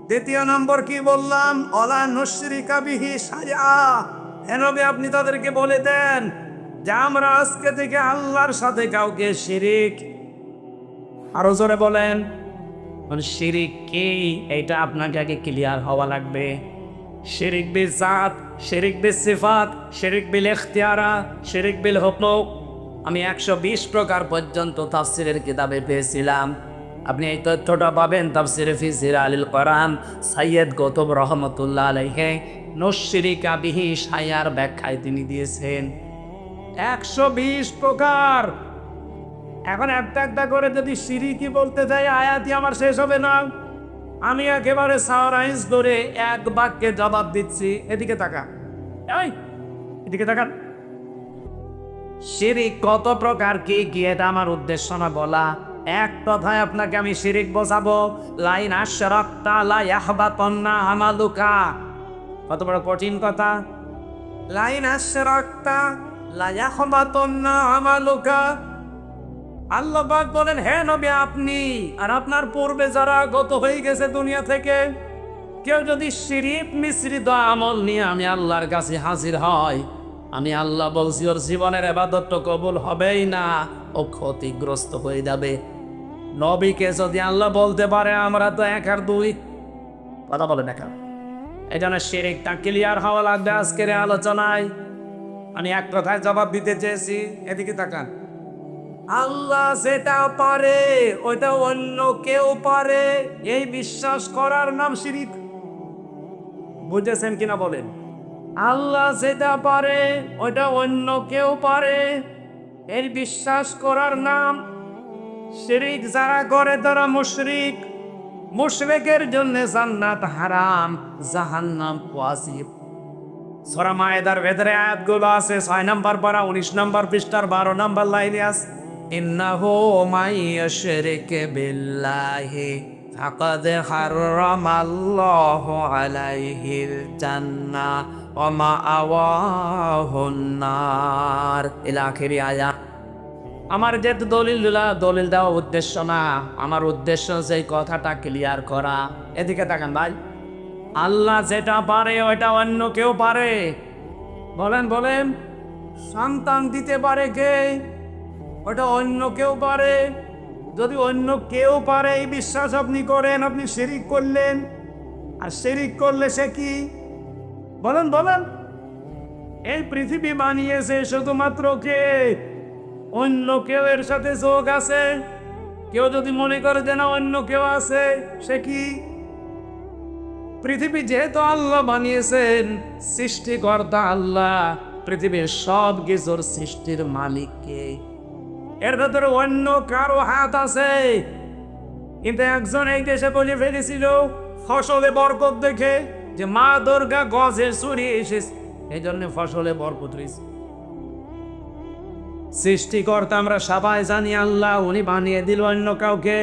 2 নম্বর কি বললাম? ওয়ালা নুশরিকা বিহি শাইআ। নবী আপনি তাদেরকে বলে দেন যে আমরা আজকে থেকে আল্লাহর সাথে কাউকে শিরিক, আরো জোরে বলেন শিরিক কি, এইটা আপনাকে আগে ক্লিয়ার হওয়া লাগবে। শিরিক বিল জাত, শিরিক বিল সিফাত, শিরিক বিল ইখতিয়ারা, শিরিক বিল হুকুক, আমি 120 প্রকার পর্যন্ত তাফসিরের কিতাবে পেয়েছিলাম। আপনি এই তথ্যটা পাবেন তাফসিরে ফি জিলালিল কোরআন সৈয়দ কুতুব রহমতুল্লাহ আলাইহি নুশরিকা বিহি শাইআর ব্যাখ্যায় তিনি দিয়েছেন 120 প্রকার। এখন একটা একটা করে যদি শিরিকি বলতে যাই, আয়াতই আমার শেষ হবে না। আমি একেবারে সারাইজ ধরে এক বাক্যে জবাব দিচ্ছি। এদিকে তাকান, এই এদিকে তাকান। শিরিক কত প্রকার কি কি এটা আমার উদ্দেশ্য না বলা। এক কথায় আপনাকে আমি শিরিক বোঝাবো, লাইন আশরাকতা লা ইয়াহবাতান্না আমালুকা। কত বড় কঠিন কথা। লাইন আশরাকতা লা ইয়াহবাতান্না আমালুকা। আল্লাহ পাক বলেন, হে নবী আপনি আর আপনার পূর্বে যারা গত হয়ে গেছে দুনিয়া থেকে, কেউ যদি শিরিক মিশ্রিত আমল নিয়ে আমি আল্লাহর কাছে হাজির হয়, আমি আল্লাহ বলছি ওর জীবনের ইবাদত তো কবুল হবেই না, ও ক্ষতিগ্রস্ত হয়ে যাবে। নবীকে যদি আল্লাহ বলতে পারে, আমরা তো 1 আর 2 কথা বলে দেখা এই জন্য শিরকটা ক্লিয়ার হওয়া লাগবে আজকের এই আলোচনায়। আমি এক কথায় জবাব দিতে চেয়েছি, এদিকে তাকান। আল্লাহ যেটা পারে ওইটা অন্য কেউ পারে, এই বিশ্বাস করার নাম শিরক। বুঝেছেন কিনা বলেন? আল্লাহ যেটা পারে ওইটা অন্য কেউ পারে, এই বিশ্বাস করার নাম শিরক। যারা করে তারা মুশরিক। মুশরিকের জন্য জান্নাত হারাম, জাহান্নাম ওয়াজিব। সূরা মায়েদার ভেতরে আয়াতগুলো আছে, 6 নম্বর পারা 19 নম্বর পৃষ্ঠার 12 নম্বর লাইনে আছে, ইন্নাহু মাইয়াশরিক বিল্লাহি ফাকাদ হারামাল্লাহু আলাইহিল জান্নাহ ওয়া মাআওয়াহুন নার ইলা আখিরি আয়াত। আমার যেহেতু দলিল দেওয়া উদ্দেশ্য না, আমার উদ্দেশ্য সেই কথাটা ক্লিয়ার করা। এদিকে তাকান ভাই। আল্লাহ যেটা পারে ওইটা অন্য কেউ পারে। বলেন বলেন, সন্তান দিতে পারে কে? ওটা অন্য কেউ পারে। যদি অন্য কেউ পারে এই বিশ্বাস আপনি করেন, আপনি শিরিক করলেন। আর শিরিক করলে সে কি? বলেন বলেন। এই পৃথিবী বানিয়েছে শুধুমাত্র কে? অন্য কেউ এর সাথে যোগ আছে। কেউ যদি মনে করে যে না অন্য কেউ আছে, সে কি? পৃথিবী যেহেতু আল্লাহ বানিয়েছেন, সৃষ্টিকর্তা আল্লাহ, পৃথিবীর সব কিছুর সৃষ্টির মালিক কে? এর ভেতরে অন্য কারো হাত আছে। কিন্তু একজন এই দেশে বলে ফেলেছিল ফসলে বরকত দেখে যে মা দুর্গা গজে সরিয়ে এসেছে, এই জন্য ফসলে বরকত রয়েছে। সৃষ্টিকর্তা আমরা সবাই জানি আল্লাহ, উনি বানিয়ে দিল অন্য কাউকে।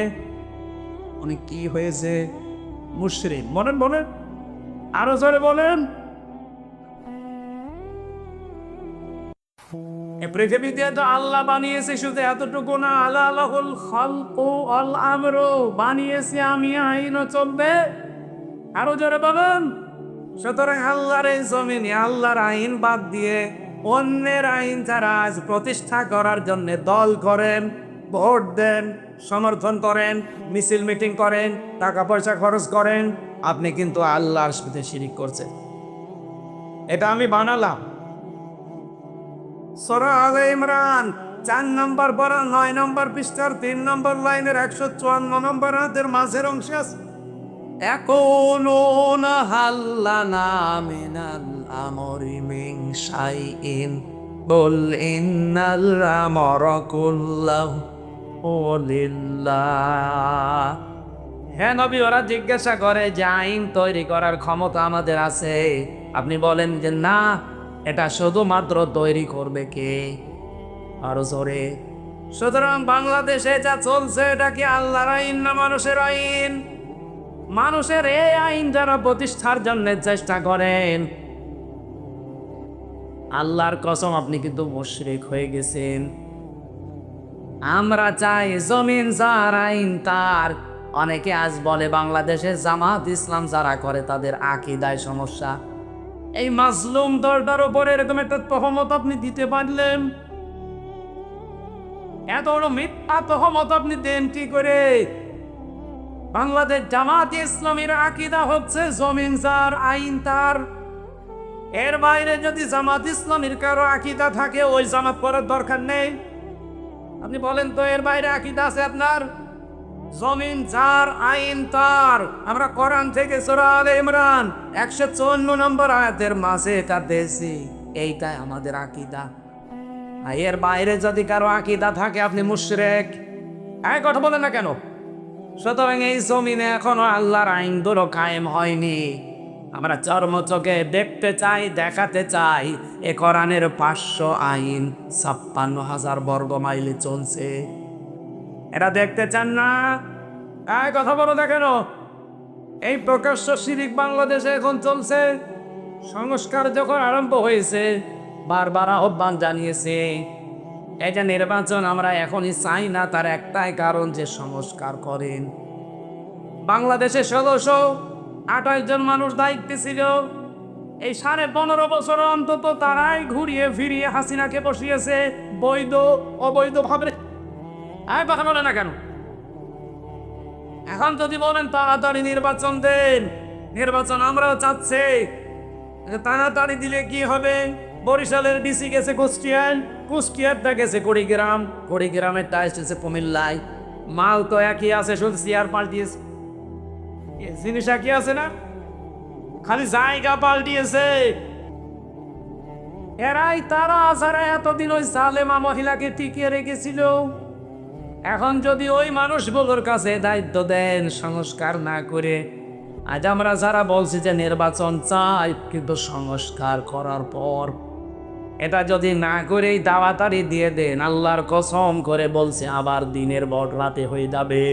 উনি কি হয়েছে? মুশরিক। বলেন বলেন, আরো জোরে বলেন। পৃথিবীতে তো আল্লাহ বানিয়েছে, শুধু এতটুকু না, আলাহুল খালকু ওয়াল আমরু, বানিয়েছি আমি, আইনও চলবে। আরো জোরে বলেন। সুতরাং আল্লাহর এই জমিনে আল্লাহর আইন বাদ দিয়ে অন্যের আইন যারা আজ প্রতিষ্ঠা করার জন্য দল করেন, ভোট দেন, সমর্থন করেন, মিছিল মিটিং করেন, টাকা পয়সা খরচ করেন, আপনি কিন্তু আল্লাহর সাথে শিরিক করছেন। এটা আমি বানালাম। সূরা আলে ইমরান 4 নম্বর পারা 9 নম্বর পৃষ্ঠার 3 নম্বর লাইনের 154 নম্বর আয়াতের মাঝের অংশে আছে, ইয়াকুলুনা হাল্লানা মিনাল আমরি মিন শাইইন কুল ইন্নাল আমরা কুল্লাহু লিল্লাহ। হ্যাঁ নবী, ওরা জিজ্ঞাসা করে যে আইন তৈরি করার ক্ষমতা আমাদের আছে? আপনি বলেন যে না, এটা শুধুমাত্র তৈরি করবে কে? আরো জোরে। সুতরাং বাংলাদেশে যা চলছে এটা কি আল্লাহর আইন না মানুষের আইন? মানুষের এই আইন যারা প্রতিষ্ঠার জন্য চেষ্টা করেন, আল্লাহর কসম আপনি কিন্তু মুশরিক হয়ে গেছেন। আমরা চাই জমিন যার আইন তার। অনেকে আজ বলে বাংলাদেশে জামাত ইসলাম যারা করে তাদের আকীদায় সমস্যা। এই মাজলুম দলটার উপরে এরকম একটা তহমত আপনি দিতে পারলেন? এত বড় মিথ্যা তহমত আপনি দেন কি করে? বাংলাদেশ জামাত ইসলামীর আকীদা হচ্ছে জমিন যার আইন তার। এর বাইরে যদি জামাত ইসলামীর কারো আকীদা থাকে, ওই জামাত করার দরকার নেই। আপনি বলেন তো এর বাইরে আকীদা আছে আপনার? জমিন যার আইন তার। আমরা কোরআন থেকে সূরা আলে ইমরান 154 নম্বর আয়াতের মাঝে এটা পেয়েছি, এইটাই আমাদের আকীদা। এর বাইরে যদি কারো আকীদা থাকে আপনি মুশরিক। এই কথা বলেন না কেন? সুতরাং এই জমিনে এখনো আল্লাহর আইনগুলো কায়েম হয়নি। আমরা চর্মচোখে দেখতে চাই, দেখাতে চাই এ কোরআনের 500 আইন 56,000 বর্গ মাইলে চলছে। এটা দেখতে চান না? এই কথা বলো না কেন? এই প্রকাশ্য শিরিক বাংলাদেশে এখন চলছে। সংস্কার যখন আরম্ভ হয়েছে, বারবার আহ্বান জানিয়েছে এই যে নির্বাচন আমরা এখনই চাই না, তার একটাই কারণ যে সংস্কার করেন। বাংলাদেশে 1628 জন মানুষ দায়িত্বে ছিল। এই 15.5 বছর অন্তত তারাই ঘুরিয়ে ফিরিয়ে হাসিনাকে বসিয়েছে বৈধ অবৈধ ভাবে। আর কথা বলে না কেন? এখন যদি বলেন তাড়াতাড়ি নির্বাচন দেন, নির্বাচন আমরাও চাচ্ছি, তাড়াতাড়ি দিলে কি হবে? বরিশালের ডিসি গেছে কুষ্টিয়ায়, কুষ্টিয়ারটা গেছে কুড়িগ্রাম, কুড়িগ্রামেরটা এসেছে কুমিল্লায়। মাল তো একই আছে, শুধু চেয়ার পাল্টিয়েছে। জিনিস একই আছে না, খালি জায়গা পাল্টিয়েছে। এরাই তারা যারা এতদিন ওই সালেমা মহিলাকে টিকিয়ে রেখেছিল। এখন যদি ওই মানুষগুলোর কাছে দায়িত্ব দেন সংস্কার না করে, আজ আমরা যারা বলছি যে নির্বাচন চাই, কিন্তু সংস্কার করার পর এটা যদি না করেই দাওয়াতারি দিয়ে দেন, আল্লাহর কসম করে বলছে আবার দিনের বড় রাতে হয়ে যাবে।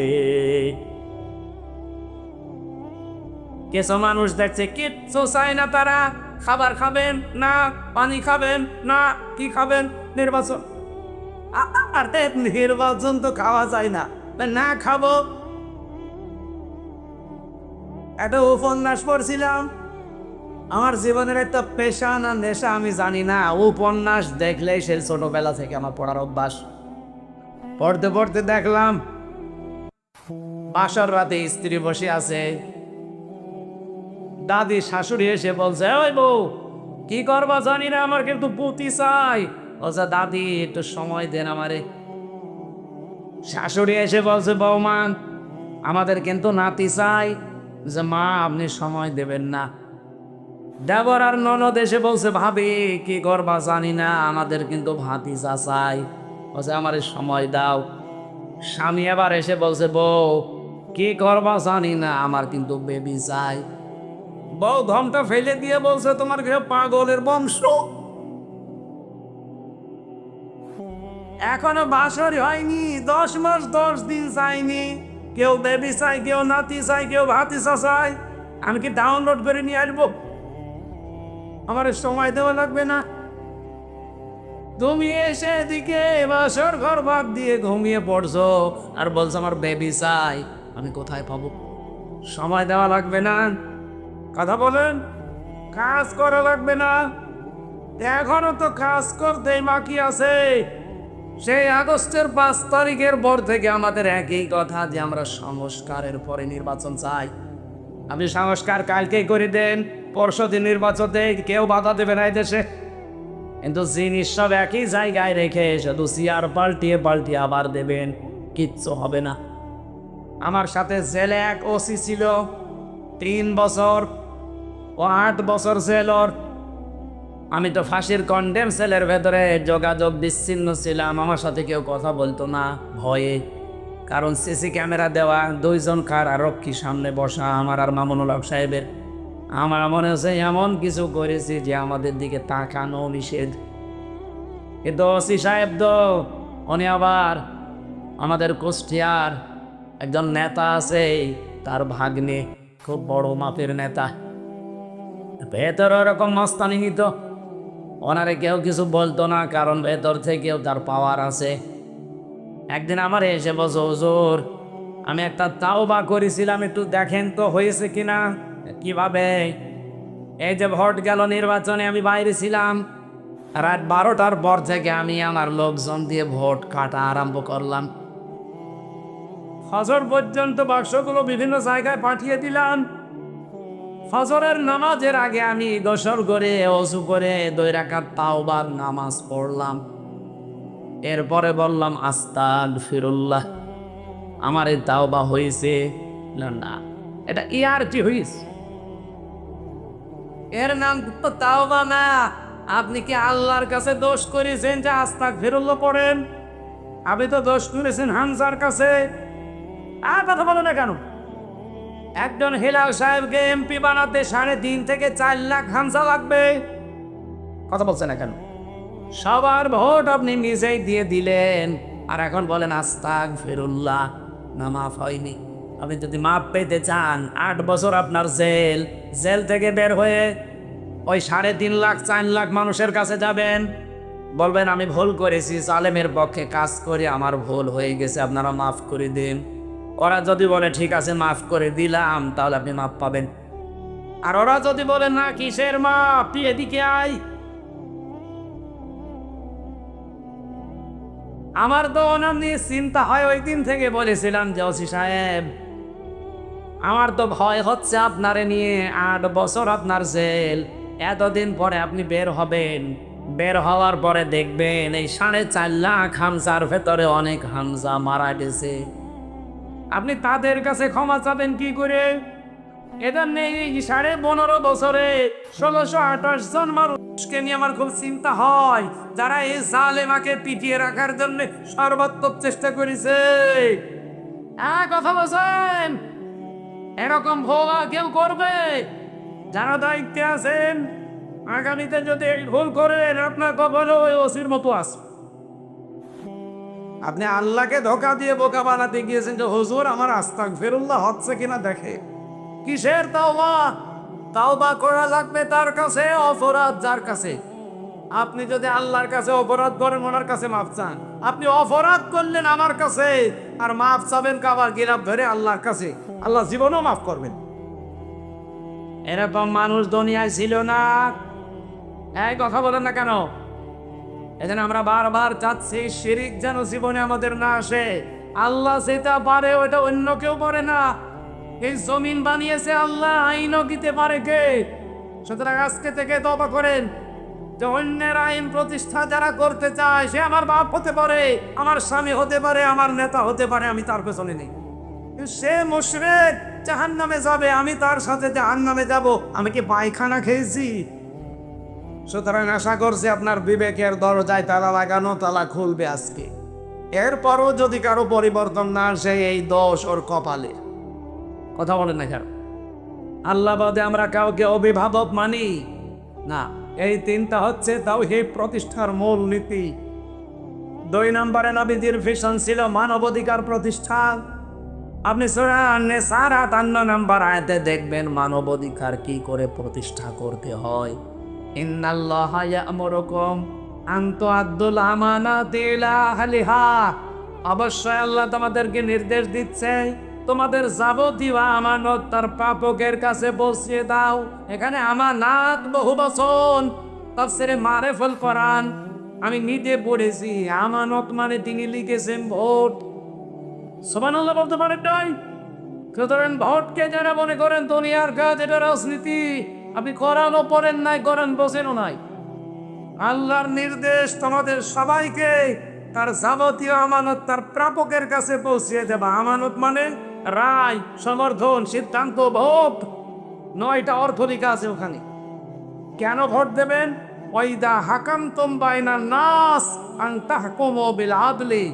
কিছু মানুষ দেখছে কিচ্ছু চায় না, তারা খাবার খাবেন না, পানি খাবেন না, কি খাবেন? নির্বাচন। আরে নির্বাচন তো খাওয়া যায় না, না খাবো। একটা উপন্যাস পড়ছিলাম, আমার জীবনের একটা পেশা না নেশা আমি জানি না, উপন্যাস দেখলেই সে ছোটবেলা থেকে আমার পড়ার অভ্যাস। পড়তে পড়তে দেখলাম বাসার রাতে স্ত্রী বসে আছে, দাদি শাশুড়ি এসে বলছে, ওই বউ কি করবা জানি না, আমার কিন্তু পুতি চাই। বলছে, দাদি একটু সময় দেন আমারে। শাশুড়ি এসে বলছে, বৌমা আমাদের কিন্তু নাতি চাই। যে মা আপনি সময় দেবেন না। দেবর আর ননদ এসে বলছে, ভাবি কি করবা জানি না, আমাদের কিন্তু ভাতিজা চাই। বলছে, আমারে সময় দাও। স্বামী আবার এসে বলছে, বউ কি করবা জানি না, আমার কিন্তু বেবি চাই। বউ ধমটা ফেলে দিয়ে বলছে, তোমার গৃহ পাগলের বংশ, এখনো বাসরই হয়নি, 10 মাস 10 দিন চাইনি, কেউ বেবি চাই, কেউ নাতি চাই, কেউ ভাতিজা চাই। আমি কি ডাউনলোড করে নিয়ে আসবো? আমার সময় দেওয়া লাগবে না? তুমি এসে এদিকে বাসর ঘর ভাত দিয়ে ঘুমিয়ে পড়ছো আর বলছো আমার বেবি চাই, আমি কোথায় পাবো? সময় দেওয়া লাগবে না? কথা বলেন, কাজ করা লাগবে না? এখনো তো কাজ করতেই বাকি আছে। সেই আগস্টের 5 তারিখের পর থেকে আমাদের একই কথা যে আমরা সংস্কারের পরে নির্বাচন চাই। আপনি সংস্কার কালকেই করে দেন, পরশুদিন নির্বাচনে কেউ বাধা দেবে না এই দেশে। কিন্তু জিনিস সব একই জায়গায় রেখে শুধু চেয়ার পাল্টিয়ে পাল্টিয়ে আবার দেবেন, কিচ্ছু হবে না। আমার সাথে জেলে এক ওসি ছিল, 3 বছর ও 8 বছর জেলর। আমি তো ফাঁসির কন্ডেম সেলের ভেতরে যোগাযোগ বিচ্ছিন্ন ছিলাম, আমার সাথে কেউ কথা বলতো না ভয়ে, কারণ সিসি ক্যামেরা দেওয়া, 2 জন কারারক্ষী সামনে বসা, আমার আর মামুনুল হক সাহেবের। আমার মনে হচ্ছে এমন কিছু করেছি যে আমাদের দিকে তাকানো নিষেধ। কিন্তু ওসি সাহেব তো উনি আবার আমাদের কুষ্টিয়ার একজন নেতা আছে, তার ভাগ্নে, খুব বড় মাপের নেতা, ভেতর ওরকম মস্তানি নিত। ওনারে কেউ কিছু বলতো না, কারণ ভেতর থেকেও তার পাওয়ার আছে। একদিন আমার এসে বলছে, হুজুর আমি একটা তাওবা করেছিলাম, একটু দেখেন তো হয়েছে কিনা। কিভাবে? এই যে ভোট গেল নির্বাচনে, আমি বাইরে ছিলাম, রাত 12টার পর থেকে আমি আমার লোকজন দিয়ে ভোট কাটা আরম্ভ করলাম। ফজর পর্যন্ত বাক্সগুলো বিভিন্ন জায়গায় পাঠিয়ে দিলাম। ফজরের নামাজের আগে আমি গোসল করে ওযু করে 2 রাকাত তাওবার নামাজ পড়লাম। এরপরে বললাম আস্তাগফিরুল্লাহ, আমার এই তাওবা হয়েছে না, এটা ইয়ারটি হয়েছে, এর নাম তো তাওবা না। আপনি কি আল্লাহর কাছে দোষ করেছেন যে আস্তাগফিরুল্লাহ পড়েন? আপনি তো দোষ করেছেন হামজার কাছে। আর কথা বলো না কেন? একজন হেলাল সাহেবকে এমপি বানাতে 3.5 থেকে 4 লাখ হামজা লাগবে। কথা বলছে না কেন? সবার ভোট আপনি নিজেই দিয়ে দিলেন, আর এখন বলেন আস্তাগফিরুল্লাহ, না মাফ হয়নি। আপনি যদি মাপ পেতে চান, 8 বছর আপনার জেল, জেল থেকে বের হয়ে ওই 3.5 লাখ 4 লাখ মানুষের কাছে যাবেন, বলবেন আমি ভুল করেছি, সালেমের পক্ষে কাজ করে আমার ভুল হয়ে গেছে, আপনারা মাফ করে দিন। ওরা যদি বলে ঠিক আছে মাফ করে দিলাম, তাহলে আপনি মাফ পাবেন। আর ওরা যদি বলে না কিসের মাফ, তুই এদিকে আয়। আমার তো ওনার নিয়ে চিন্তা হয়, ওই দিন থেকে বলেছিলাম যে ওসি সাহেব আমার তো ভয় হচ্ছে আপনারে নিয়ে। 8 বছর আপনার জেল, এতদিন পরে আপনি বের হবেন। বের হওয়ার পরে দেখবেন এই 4.5 লাখ হামজার ভেতরে অনেক হামজা মারা গেছে। আপনি তাদের কাছে ক্ষমা চাবেন কি করে? এদের নেই 15.5 বছরে 1628 জন মানুষকে নিয়ে আমার খুব চিন্তা হয়, যারা এই জালেমাকে পিটিয়ে রাখার জন্য সর্বাত্মক চেষ্টা করেছে। কথা বলছেন, এরকম ভুল আর কেউ করবে? যারা দায়িত্বে আছেন, আগামীতে যদি এই ভুল করেন আপনার কখনো ওই ওসির মতো আছে। আপনি আল্লাহকে ধোকা দিয়ে বোকা বানাতে গিয়েছেন যে হুজুর আমার আস্তাগফিরুল্লাহ হচ্ছে কিনা দেখে। কিসের তাওবা? তাওবা করা লাগবে তার কাছে, অপরাধ যার কাছে। আপনি যদি আল্লাহর কাছে অপরাধ করেন, ওনার কাছে মাফ চান। আপনি অপরাধ করলেন আমার কাছে আর মাফ চাবেন কাবার গিরাপ ধরে আল্লাহর কাছে, আল্লাহ জীবনও মাফ করবেন। এরকম মানুষ দুনিয়ায় ছিল না। এই কথা বলেন না কেন? এজন্য আমরা বারবার চাচ্ছি শিরিক যেন জীবনে আমাদের না আসে। আল্লাহ যেটা পারে ওটা অন্য কেউ পারে না। এই জমিন বানিয়েছে আল্লাহ, আইনও দিতে পারে কে? সুতরাং আজকে থেকে তওবা করেন যে অন্যের আইন প্রতিষ্ঠা যারা করতে চায়, সে আমার বাপ হতে পারে, আমার স্বামী হতে পারে, আমার নেতা হতে পারে, আমি তার পেছনে নেই। সে মুশরিক, জাহান্নামে যাবে, আমি তার সাথে জাহান্নামে যাব। আমি কি পায়খানা খেয়েছি? সুতরাং আশা করছি আপনার বিবেকের দরজায় তালা লাগানো, তালা খুলবে আজকে। এরপরও যদি কারো পরিবর্তন না আসে, এই দোষ ওর কপালে। কথা বলেন না কেন? আল্লাহ বাদে আমরা কাউকে অভিভাবক মানি না। এই তিনটা হচ্ছে তাওহীদ প্রতিষ্ঠার মূল নীতি। 2 নম্বরে নবীজির ভিশন ছিল মানবাধিকার প্রতিষ্ঠা। আপনি সূরা আন-নিসার 58 নম্বর আয়াতে দেখবেন মানবাধিকার কি করে প্রতিষ্ঠা করতে হয়। ইন্নাল্লাহা ইয়া'মুরুকুম আন তু'আদ্দুল আমানাতি ইলা আহলিহা। অবশ্যই আল্লাহ তোমাদেরকে নির্দেশ দিচ্ছে তোমাদের যাবতীয় আমানত তার প্রাপকের কাছে পৌঁছে দাও। এখানে আমানাত বহু বচন, তাফসিরে মারিফুল কোরআন আমি নিজে পড়েছি। আমানত মানে তিনি লিখেছেন ভোট। সুবহানাল্লাহ বলতে পারেন নাই? সুতরাং ভোটকে যারা মনে করেন দুনিয়ার কাজ, এটা রাজনীতি, আপনি কোরআনও পড়েন নাই, কোরআন বোঝেনও নাই। আল্লাহর নির্দেশ তোমাদের সবাইকে তার যাবতীয় আমানত তার প্রাপকের কাছে পৌঁছিয়ে দেবা। আমানত মানে রায়, সমর্থন, সিদ্ধান্ত, ভোট। 9টা অর্থ লেখা আছে ওখানে। কেন ভোট দেবেন? ওয়াইদা হাকামতুম বাইনান নাস আন তাহকুমু বিল আদলি।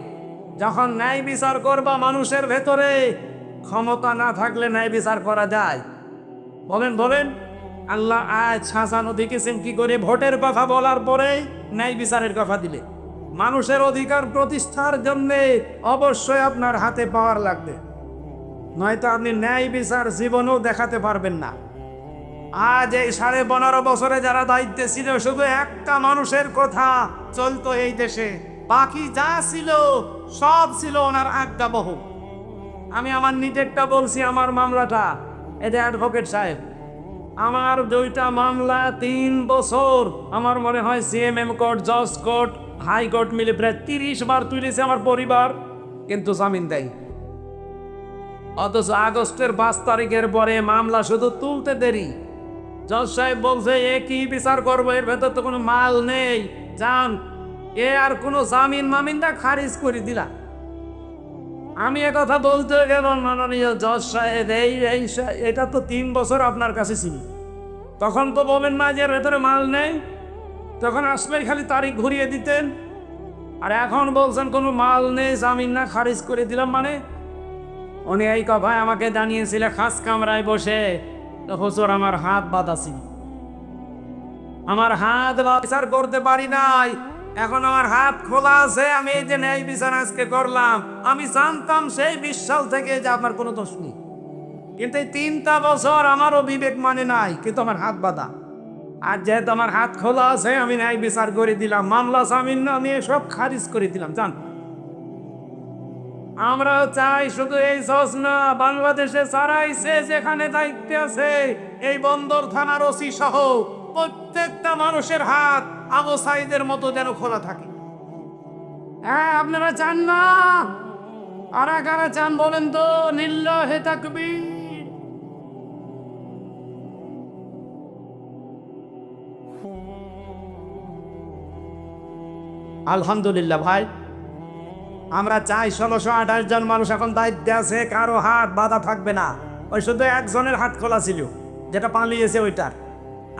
যখন ন্যায় বিচার করবা মানুষের ভেতরে, ক্ষমতা না থাকলে ন্যায় বিচার করা যায়? বলেন বলেন। আল্লাহ আজ শাসানো দেখেছেন কি করে? ভোটের কথা বলার পরে ন্যায় বিচারের কথা দিলে। মানুষের অধিকার প্রতিষ্ঠার জন্যে অবশ্যই আপনার হাতে পাওয়ার লাগবে, নয়তো আপনি ন্যায় বিচার জীবনেও দেখাতে পারবেন না। আজ এই 15.5 বছরে যারা দায়িত্বে ছিল, শুধু একটা মানুষের কথা চলতো এই দেশে, বাকি যা ছিল সব ছিল ওনার আজ্ঞাবহ। আমি আমার নিজেরটা বলছি, আমার মামলাটা, এটা অ্যাডভোকেট সাহেব, আমার 2টা মামলা 3 বছর, আমার মনে হয় সিএমএম কোর্ট, জজ কোর্ট, হাইকোর্ট মিলে প্রায় 30 বার তুলেছে আমার পরিবার, কিন্তু জামিন দেয়। অথচ আগস্টের 5 তারিখের পরে মামলা শুধু তুলতে দেরি। জজ সাহেব বলছে এ কি বিচার করবো, এর ভেতর তো কোনো মাল নেই, যান। এ আর কোনো জামিন মামিনটা খারিজ করে দিলা। আমি কথা বলতে গেলাম, মাননীয় জজ সাহেব এটা তো 3 বছর আপনার কাছে ছিল, তখন তো বলেন না যে এর ভেতরে মাল নেই, তখন আসলে খালি তারিখ ঘুরিয়ে দিতেন। আর এখন বলছেন কোনো মাল নেই, জামিন না খারিজ করে দিলাম মানে? উনি এই কথায় আমাকে জানিয়েছিল খাস কামরায় বসে, হুজুর আমার হাত বাঁধা ছিল, আমার হাত বিচার করতে পারি নাই, এখন আমার হাত খোলা আছে। আমি এই যে ন্যায় বিচার আজকে করলাম, আমি জানতাম সেই 20 সাল থেকে যে আপনার কোনো দোষ নেই, কিন্তু এই 3টা বছর আমারও বিবেক মানে নাই, কিন্তু আমার হাত বাঁধা। আর যেহেতু আমার হাত খোলা আছে, আমি ন্যায় বিচার করে দিলাম, মামলা জামিন না নিয়ে সব খারিজ করে দিলাম। জান, আমরা চাই শুধু এই জজ না, বাংলাদেশে সারাইছে যেখানে দায়িত্বে আছে, এই বন্দর থানার ওসি সহ প্রত্যেকটা মানুষের হাত আবু সাইদের মতো যেন খোলা থাকে। হ্যাঁ, আপনারা চান না? আর কারা চান বলেন তো? লিল্লাহি তাকবীর। আলহামদুলিল্লাহ ভাই, আমরা চাই 1628 জন মানুষ এখন দায়িত্বে আছে, কারো হাত বাঁধা থাকবে না। ওই শুধু একজনের হাত খোলা ছিল, যেটা পালিয়েছে ওইটার,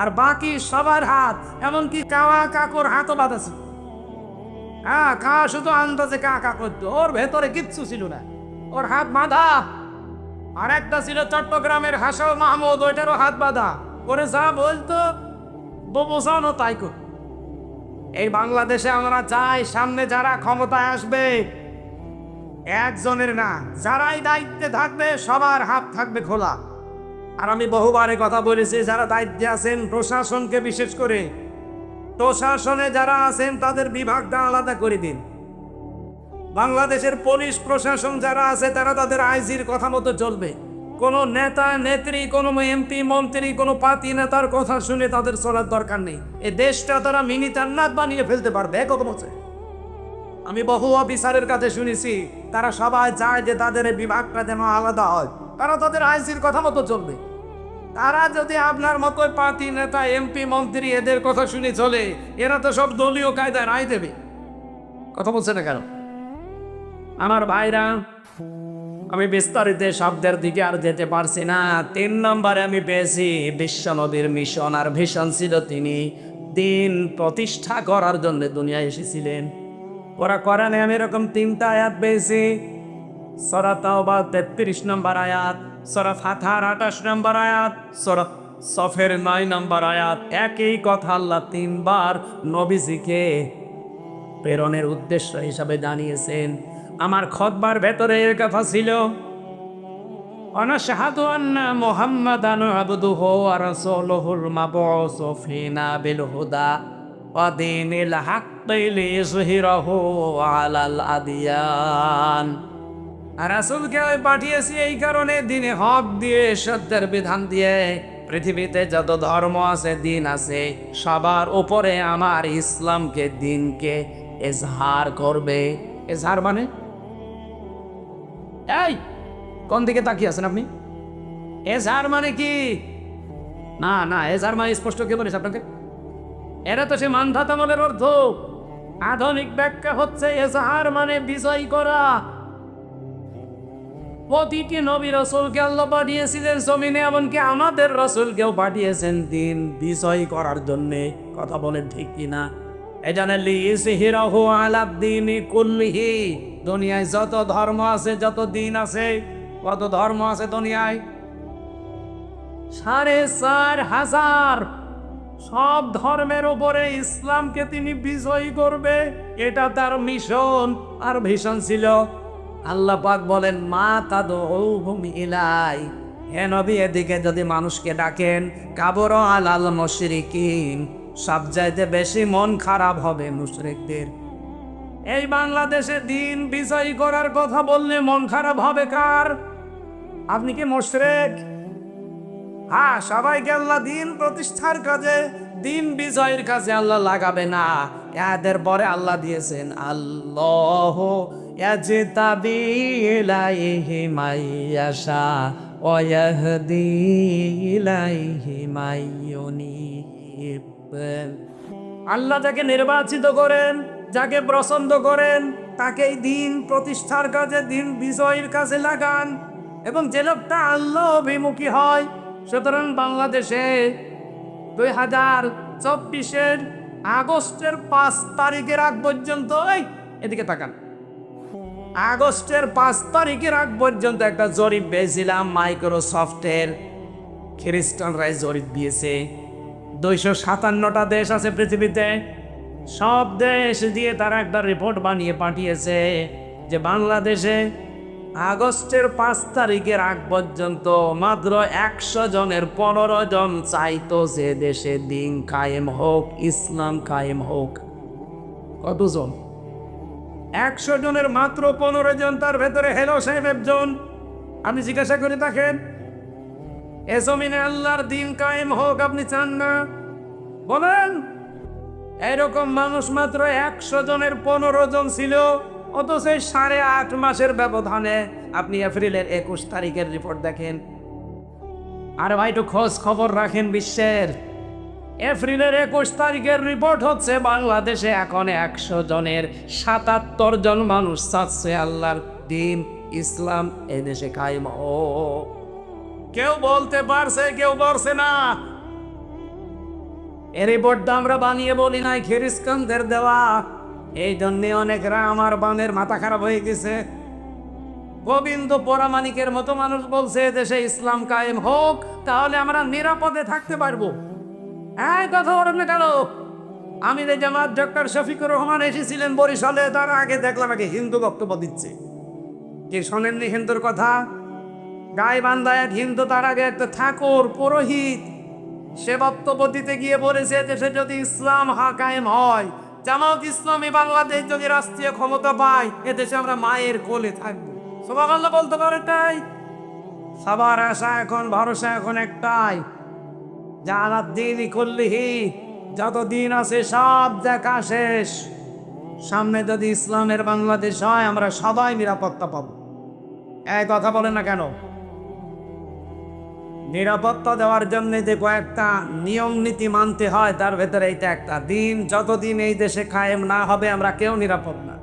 আর বাকি সবার হাত, এমনকি কাওয়া কাকুর হাতও বাঁধা ছিল। হ্যাঁ, কা শুধু আন্দাজে কা কা করতো, ওর ভেতরে কিচ্ছু ছিল না, ওর হাত বাঁধা। আর একটা ছিল চট্টগ্রামের হাসান মাহমুদ, ওইটারও হাত বাঁধা, করে যা বলতো বোঝানো তাই কর। এই বাংলাদেশে আমরা চাই সামনে যারা ক্ষমতায় আসবে একজনের না, যারাই দায়িত্বে থাকবে সবার হাত থাকবে খোলা। আর আমি বহুবারে কথা বলেছি, যারা দায়িত্বে আছেন প্রশাসনকে, বিশেষ করে প্রশাসনে যারা আছেন তাদের বিভাগটা আলাদা করে দিন। বাংলাদেশের পুলিশ প্রশাসন যারা আছে তারা তাদের আইজির কথা মতো চলবে। কোনো নেতা নেত্রী, কোনো এমপি মন্ত্রী, কোনো পার্টি নেতার কথা শুনে তাদের চলার দরকার নেই। এই দেশটা তারা মিনি জান্নাত বানিয়ে ফেলতে পারবে একমতে। আমি বহু অফিসারের কাছে শুনেছি, তারা সবাই চায় যে তাদের এই বিভাগটা যেন আলাদা হয়, তারা তাদের আইজির কথা মতো চলবে। তারা যদি আপনার মতো পার্টি নেতা, এমপি মন্ত্রী এদের কথা শুনে চলে, এরা তো সব দলীয় কায়দায় রায় দেবে। কথা বলছে না কেন আমার ভাইরা? আমি বিস্তারিত শব্দের দিকে আর যেতে পারছি না। 3 নম্বরে আমি পেয়েছি বিশ্ব নবীর মিশন, আর ভিশন ছিল তিনি দিন প্রতিষ্ঠা করার জন্য দুনিয়ায় এসেছিলেন। ওরা কোরআনে আমি এরকম 3টা আয়াত পেয়েছি। সূরা তাওবা 33 নম্বর আয়াত, সূরা ফাতহার 28 নম্বর আয়াত, সূরা সফের 9 নম্বর আয়াত। একই কথা আল্লাহ 3 বার নবীজিকে প্রেরণের উদ্দেশ্য হিসাবে জানিয়েছেন। আমার খুতবার ভেতরে এর কথা ছিল, আনাশহাদু আন্না মুহাম্মাদান আবদুহু ওয়া রাসূলুহুল মাবউসু ফিনা বিল হুদা ওয়া দীনিল হাক্কি লিইয়ুযহিরাহু আলাল আদিয়ান। রাসূলকে পাঠিয়েছি এই কারণে, দিনে হক দিয়ে, সত্যের বিধান দিয়ে। পৃথিবীতে যত ধর্ম আছে, দিন আছে, সবার উপরে আমার ইসলামকে, দিনকে এজহার করবে। এজহার মানে এই কোন দিকে তাকিয়ে আছেন আপনি? এজহার মানে কি? না না, এজহার মানে স্পষ্ট কে বলেছে আপনাকে? এরা তো সে মানধাতামলের অর্থ। আধুনিক ব্যাখ্যা হচ্ছে এজহার মানে বিজয় করা। প্রতিটি নবী রাসূলকে আল্লাহ পাঠিয়েছিলেন জমিনে, এমনকি আমাদের রাসূলকেও পাঠিয়েছেন দিন বিজয় করার জন্যে। কথা বলেন ঠিক কিনা? এজন্য লিইয়ুযহিরাহু আলাদ দীনি কুল্লিহি। দুনিয়ায় যত ধর্ম আছে, যত দিন আছে, কত ধর্ম আছে দুনিয়ায়? ৪৫০০০। সব ধর্মের উপরে ইসলামকে তিনি বিজয়ী করবে, এটা তার মিশন আর ভিশন ছিল। আল্লাহ পাক বলেন, মা তাদউহুম ইলাই, হে নবী এদিকে যদি মানুষকে ডাকেন, কাবর আলাল মুশরিকিন, সবচাইতে বেশি মন খারাপ হবে মুশরিকদের। এই বাংলাদেশে দিন বিজয়ী করার কথা বললে মন খারাপ হবে কার? আপনি কি মুশরিক? হ্যাঁ, সবাইকে আল্লাহ দিন প্রতিষ্ঠার কাজে, দিন বিজয়ের কাজে আল্লাহ লাগাবে না। এদের পরে আল্লাহ দিয়েছেন, আল্লাহ ইয়াজতাবি ইলাইহি মাইয়াশা ওয়া ইয়াহদি ইলাইহি মাইয়ুনিব। আল্লাহ যাকে নির্বাচিত করেন, যাকে পছন্দ করেন, তাকেই দিন প্রতিষ্ঠার কাজে, দিন বিজয়ের কাজে লাগান, এবং যে লোকটা আল্লাহ অভিমুখী হয়। সুতরাং বাংলাদেশে 2024-এর আগস্টের 5 তারিখের আগ পর্যন্ত, এদিকে তাকান, আগস্টের 5 তারিখের আগ পর্যন্ত একটা জরিপ পেয়েছিলাম মাইক্রোসফটের। খ্রিস্টানরাই জরিপ দিয়েছে। 257টা দেশ আছে পৃথিবীতে, সব দেশ দিয়ে তারা একটা রিপোর্ট বানিয়ে পাঠিয়েছে যে বাংলাদেশে আগস্টের 5 তারিখের আগ পর্যন্ত মাত্র 100 জনের 15 জন চাইতো যে দেশে দিন কায়েম হোক, ইসলাম কায়েম হোক। কতজন? 100 জনের মাত্র 15 জন। তার ভেতরে হেলো সাহেব একজন। আমি জিজ্ঞাসা করে দেখেন, এ জমিনে আল্লাহর দিন কায়েম হোক আপনি চান না? বলেন। এরকম মানুষ মাত্র 100 জনের 15 জন ছিল, অথচ 8.5 মাসের ব্যবধানে আপনি এপ্রিলের 21 তারিখের রিপোর্ট দেখেন। আর ভাই একটু খোঁজ খবর রাখেন বিশ্বের। এপ্রিলের 21 তারিখের রিপোর্ট হচ্ছে বাংলাদেশে এখন 100 জনের 77 জন মানুষ চাচ্ছে আল্লাহর দিন ইসলাম এদেশে কায়েম হোক। কেউ বলতে পারছে, কেউ বলছে না। এই রিপোর্টটা আমরা বানিয়ে বলি নাই, খ্রিস্টানদের দেওয়া। এই জন্যে অনেকরা আমার বামের মাথা খারাপ হয়ে গেছে। গোবিন্দ পরামানিকের মতো মানুষ বলছে দেশে ইসলাম কায়েম হোক, তাহলে আমরা নিরাপদে থাকতে পারবো। এই কথা বলেন না কেন? আমি যে জামাত ডক্টর শফিকুর রহমান এসেছিলেন বরিশালে, তার আগে দেখলাম আগে হিন্দু বক্তব্য দিচ্ছে। কি শোনেননি হিন্দুর কথা? গাইবান্ধায় এক হিন্দু, তার আগে একটা ঠাকুর পুরোহিত, সে বক্তব্য দিতে গিয়ে বলেছে দেশে যদি ইসলাম কায়েম হয়, জামাত ইসলামী বাংলাদেশ যদি রাষ্ট্রীয় ক্ষমতা পায়, এদেশে আমরা মায়ের কোলে থাকবো। সুবহানাল্লাহ বলতে পারে তাই? সবার আশা এখন, ভরসা এখন একটাই, জানার দিনই করলিহি, যত দিন আছে সব দেখা শেষ। সামনে যদি ইসলামের বাংলাদেশ হয়, আমরা সবাই নিরাপত্তা পাবো। এই কথা বলেন না কেন? নিরাপত্তা দেওয়ার জন্য যে কয়েকটা নিয়ম নীতি মানতে হয়, তার ভেতরে এইটা একটা। দিন যতদিন এই দেশে কায়েম না হবে, আমরা কেউ নিরাপদ না।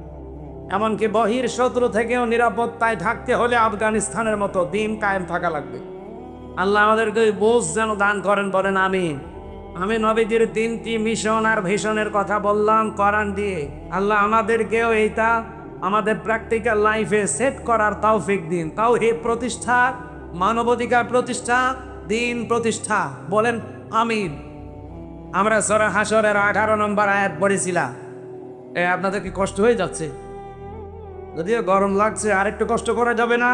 এমনকি বহির শত্রু থেকেও নিরাপত্তায় থাকতে হলে আফগানিস্তানের মতো দিন কায়েম থাকা লাগবে। আল্লাহ আমাদেরকে বোঝ যেন দান করেন, বলেন আমিন। আমি নবীজির 3টি মিশন আর ভিশনের কথা বললাম কোরআন দিয়ে। আল্লাহ আমাদেরকেও এইটা আমাদের প্র্যাকটিক্যাল লাইফে সেট করার তৌফিক দিন। তাওহীদ প্রতিষ্ঠা, মানবাধিকার প্রতিষ্ঠা, দিন প্রতিষ্ঠা, বলেন আমিন। আমরা সূরা হাশরের 18 নম্বর আয়াত পড়েছিলাম। আপনাদের কি কষ্ট হয়ে যাচ্ছে? যদিও গরম লাগছে, আরেকটু কষ্ট করা যাবে না?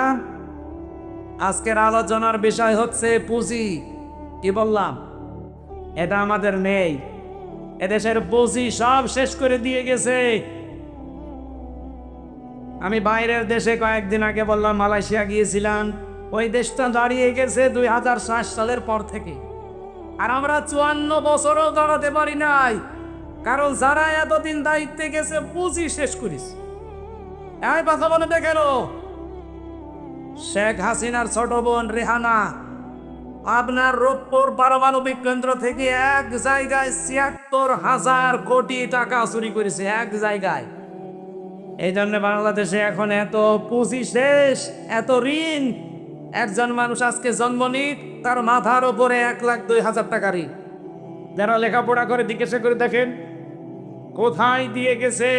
আজকের আলোচনার বিষয় হচ্ছে পুঁজি। কি বললাম? এটা আমাদের নেই। এদেশের পুঁজি সব শেষ করে দিয়ে গেছে। আমি বাইরের দেশে কয়েকদিন আগে বললাম মালয়েশিয়া গিয়েছিলাম, ওই দেশটা দাঁড়িয়ে গেছে 2007 সালের পর থেকে। আর আমরা 54 বছরও দাঁড়াতে পারি নাই, কারণ যারা এতদিন দায়িত্বে গেছে পুঁজি শেষ করিস। এই কথা বলে দেখেন, শেখ হাসিনার ছোট বোন রেহানা আপনার রূপপুর পারমাণবিক কেন্দ্র থেকে এক জায়গায় ৭৬,০০০ কোটি টাকা চুরি করেছে, এক জায়গায়। এই জন্য বাংলাদেশে এখন এত পুঁজি শেষ, এত ঋণ। একজন মানুষ আজকে জন্ম নিক, তার মাথার উপরে ১,০২,০০০ টাকা ঋণ। যারা লেখাপড়া করে জিজ্ঞাসা করে দেখেন কোথায় দিয়ে গেছে।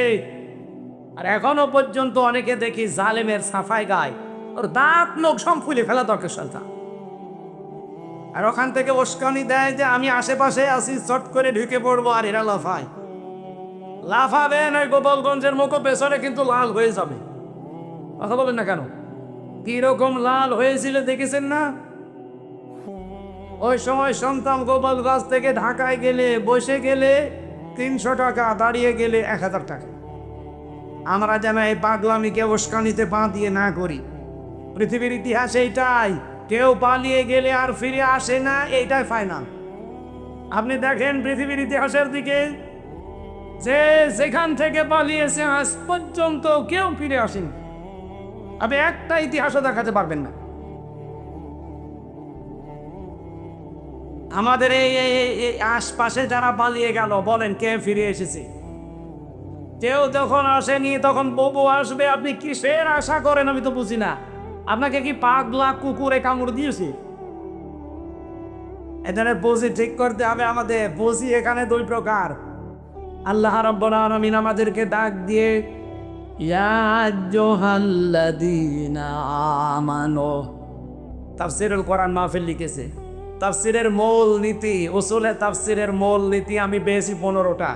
আর এখনো পর্যন্ত অনেকে দেখি জালেমের সাফাই গায়, ওর দাঁত নখ সব ফুলে ফেলা দরকার সরকার। আর ওখান থেকে উস্কানি দেয় যে আমি আশেপাশে আছি, চট করে ঢুকে পড়বো, আর এরা লাফায়। লাফাবেন, ওই গোপালগঞ্জের মুখো পেছনে কিন্তু লাল হয়ে যাবে। কথা বলবেন না কেন? কিরকম লাল হয়েছিল দেখেছেন না? ওই সময় শুনতাম গোপালগঞ্জ থেকে ঢাকায় গেলে, বসে গেলে 300 টাকা, দাঁড়িয়ে গেলে 1000 টাকা। আমরা যেন এই পাগলামিকে উস্কানিতে পা দিয়ে না করি। পৃথিবীর ইতিহাস এইটাই, কেউ পালিয়ে গেলে আর ফিরে আসে না, এইটাই ফাইনাল। আপনি দেখেন পৃথিবীর ইতিহাসের দিকে, যে যেখান থেকে পালিয়েছে আজ পর্যন্ত কেউ ফিরে আসেনি। আপনি একটা ইতিহাসও দেখাতে পারবেন না। আমাদের এই আশপাশে যারা পালিয়ে গেল, বলেন কে ফিরে এসেছে? কেউ যখন আসেনি, তখন বউ আসবে। আপনি কিসের আশা করেন আমি তো বুঝি না। আপনাকে কি পাগলা কুকুরে কামড় দিয়েছে? এখানে পুঁজি ঠিক করতে হবে আমাদের। পুঁজি এখানে 2 প্রকার। আল্লাহ রাব্বুল আলামিন আমাদেরকে ডাক দিয়ে ইয়া আইয়ুহাল্লাযীনা আমানু, তাফসীরুল কোরআন মাহফিল লিখেছে। তাফসীরের মূল নীতি, উসুলে তাফসীরের মূল নীতি আমি পেয়েছি 15টা।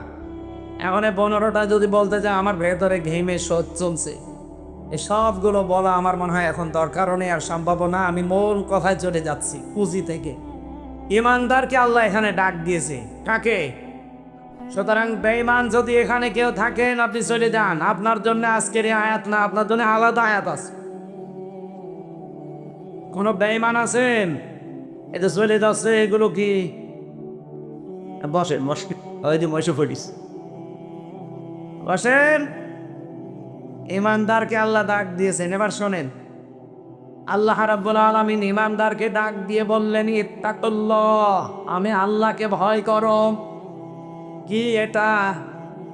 এখন 15টা যদি বলতে যাই, আমার ভেতরে ঘেমে শোধ চলছে। এই সবগুলো বলা আমার মনে হয় এখন দরকারও নেই আর সম্ভব না। আমি মূল কথায় চলে যাচ্ছি। পুঁজি থেকে ইমানদারকে আল্লাহ এখানে ডাক দিয়েছে। কাকে? সুতরাং বেঈমান যদি এখানে কেউ থাকেন, আপনি চলে যান। আপনার জন্য আজকের এই আয়াত না, আপনার জন্য আলাদা আয়াত আছে। কোন বেঈমান আছেন এতে চলে যাচ্ছে? এগুলো কি? বসেন, বসেন। ইমানদারকে আল্লাহ ডাক দিয়েছেন। এবার শোনেন, আল্লাহ রাব্বুল আলামিন ইমানদারকে ডাক দিয়ে বললেন, ইত্তাকুল্লাহ, আমি আল্লাহকে ভয় করো। কি এটা?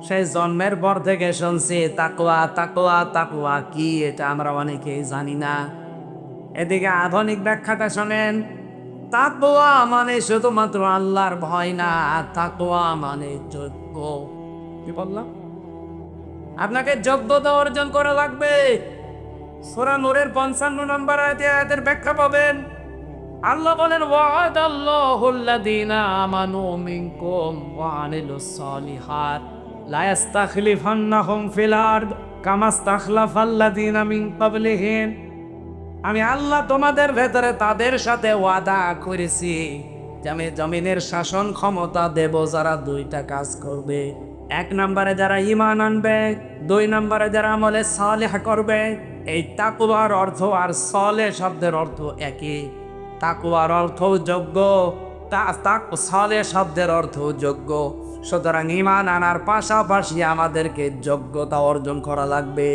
সেই জন্মের পর থেকে শুনছি তাকওয়া তাকওয়া তাকওয়া, কি এটা আমরা অনেকেই জানি না। এদিকে আধুনিক ব্যাখ্যাটা শোনেন, তাকওয়া মানে শুধুমাত্র আল্লাহর ভয় না, তাকওয়া মানে যোগ্য। কি বললাম? আপনাকে যোগ্যতা অর্জন করা লাগবে। সূরা নূরের 55 নম্বর আয়াতের ব্যাখ্যা পাবেন। আল্লাহ বলেন, ওয়াদাল্লাহুল্লাযীনা আমানু মিনকুম ওয়া আমিলুস সালিহাত লা ইস্তাখলিফান্নাহুম ফিল আরদ কামা ইস্তাখলাফাল্লাযীনা মিন ক্বাবলিহিম। আমি আল্লাহ তোমাদের ভেতরে তাদের সাথে ওয়াদা করেছি যে আমি জমিনের শাসন ক্ষমতা দেব যারা দুইটা কাজ করবে। এক নম্বরে যারা ঈমান আনবে, দুই নম্বরে যারা আমলে সালেহ করবে। এই তাকওয়ার অর্থ আর সালেহ শব্দের অর্থ একই। তাকওয়ার অর্থ যোগ্য, সালেহ শব্দের অর্থ যোগ্য। সুতরাং ঈমান আনার পাশাপাশি আমাদেরকে যোগ্যতা অর্জন করা লাগবে।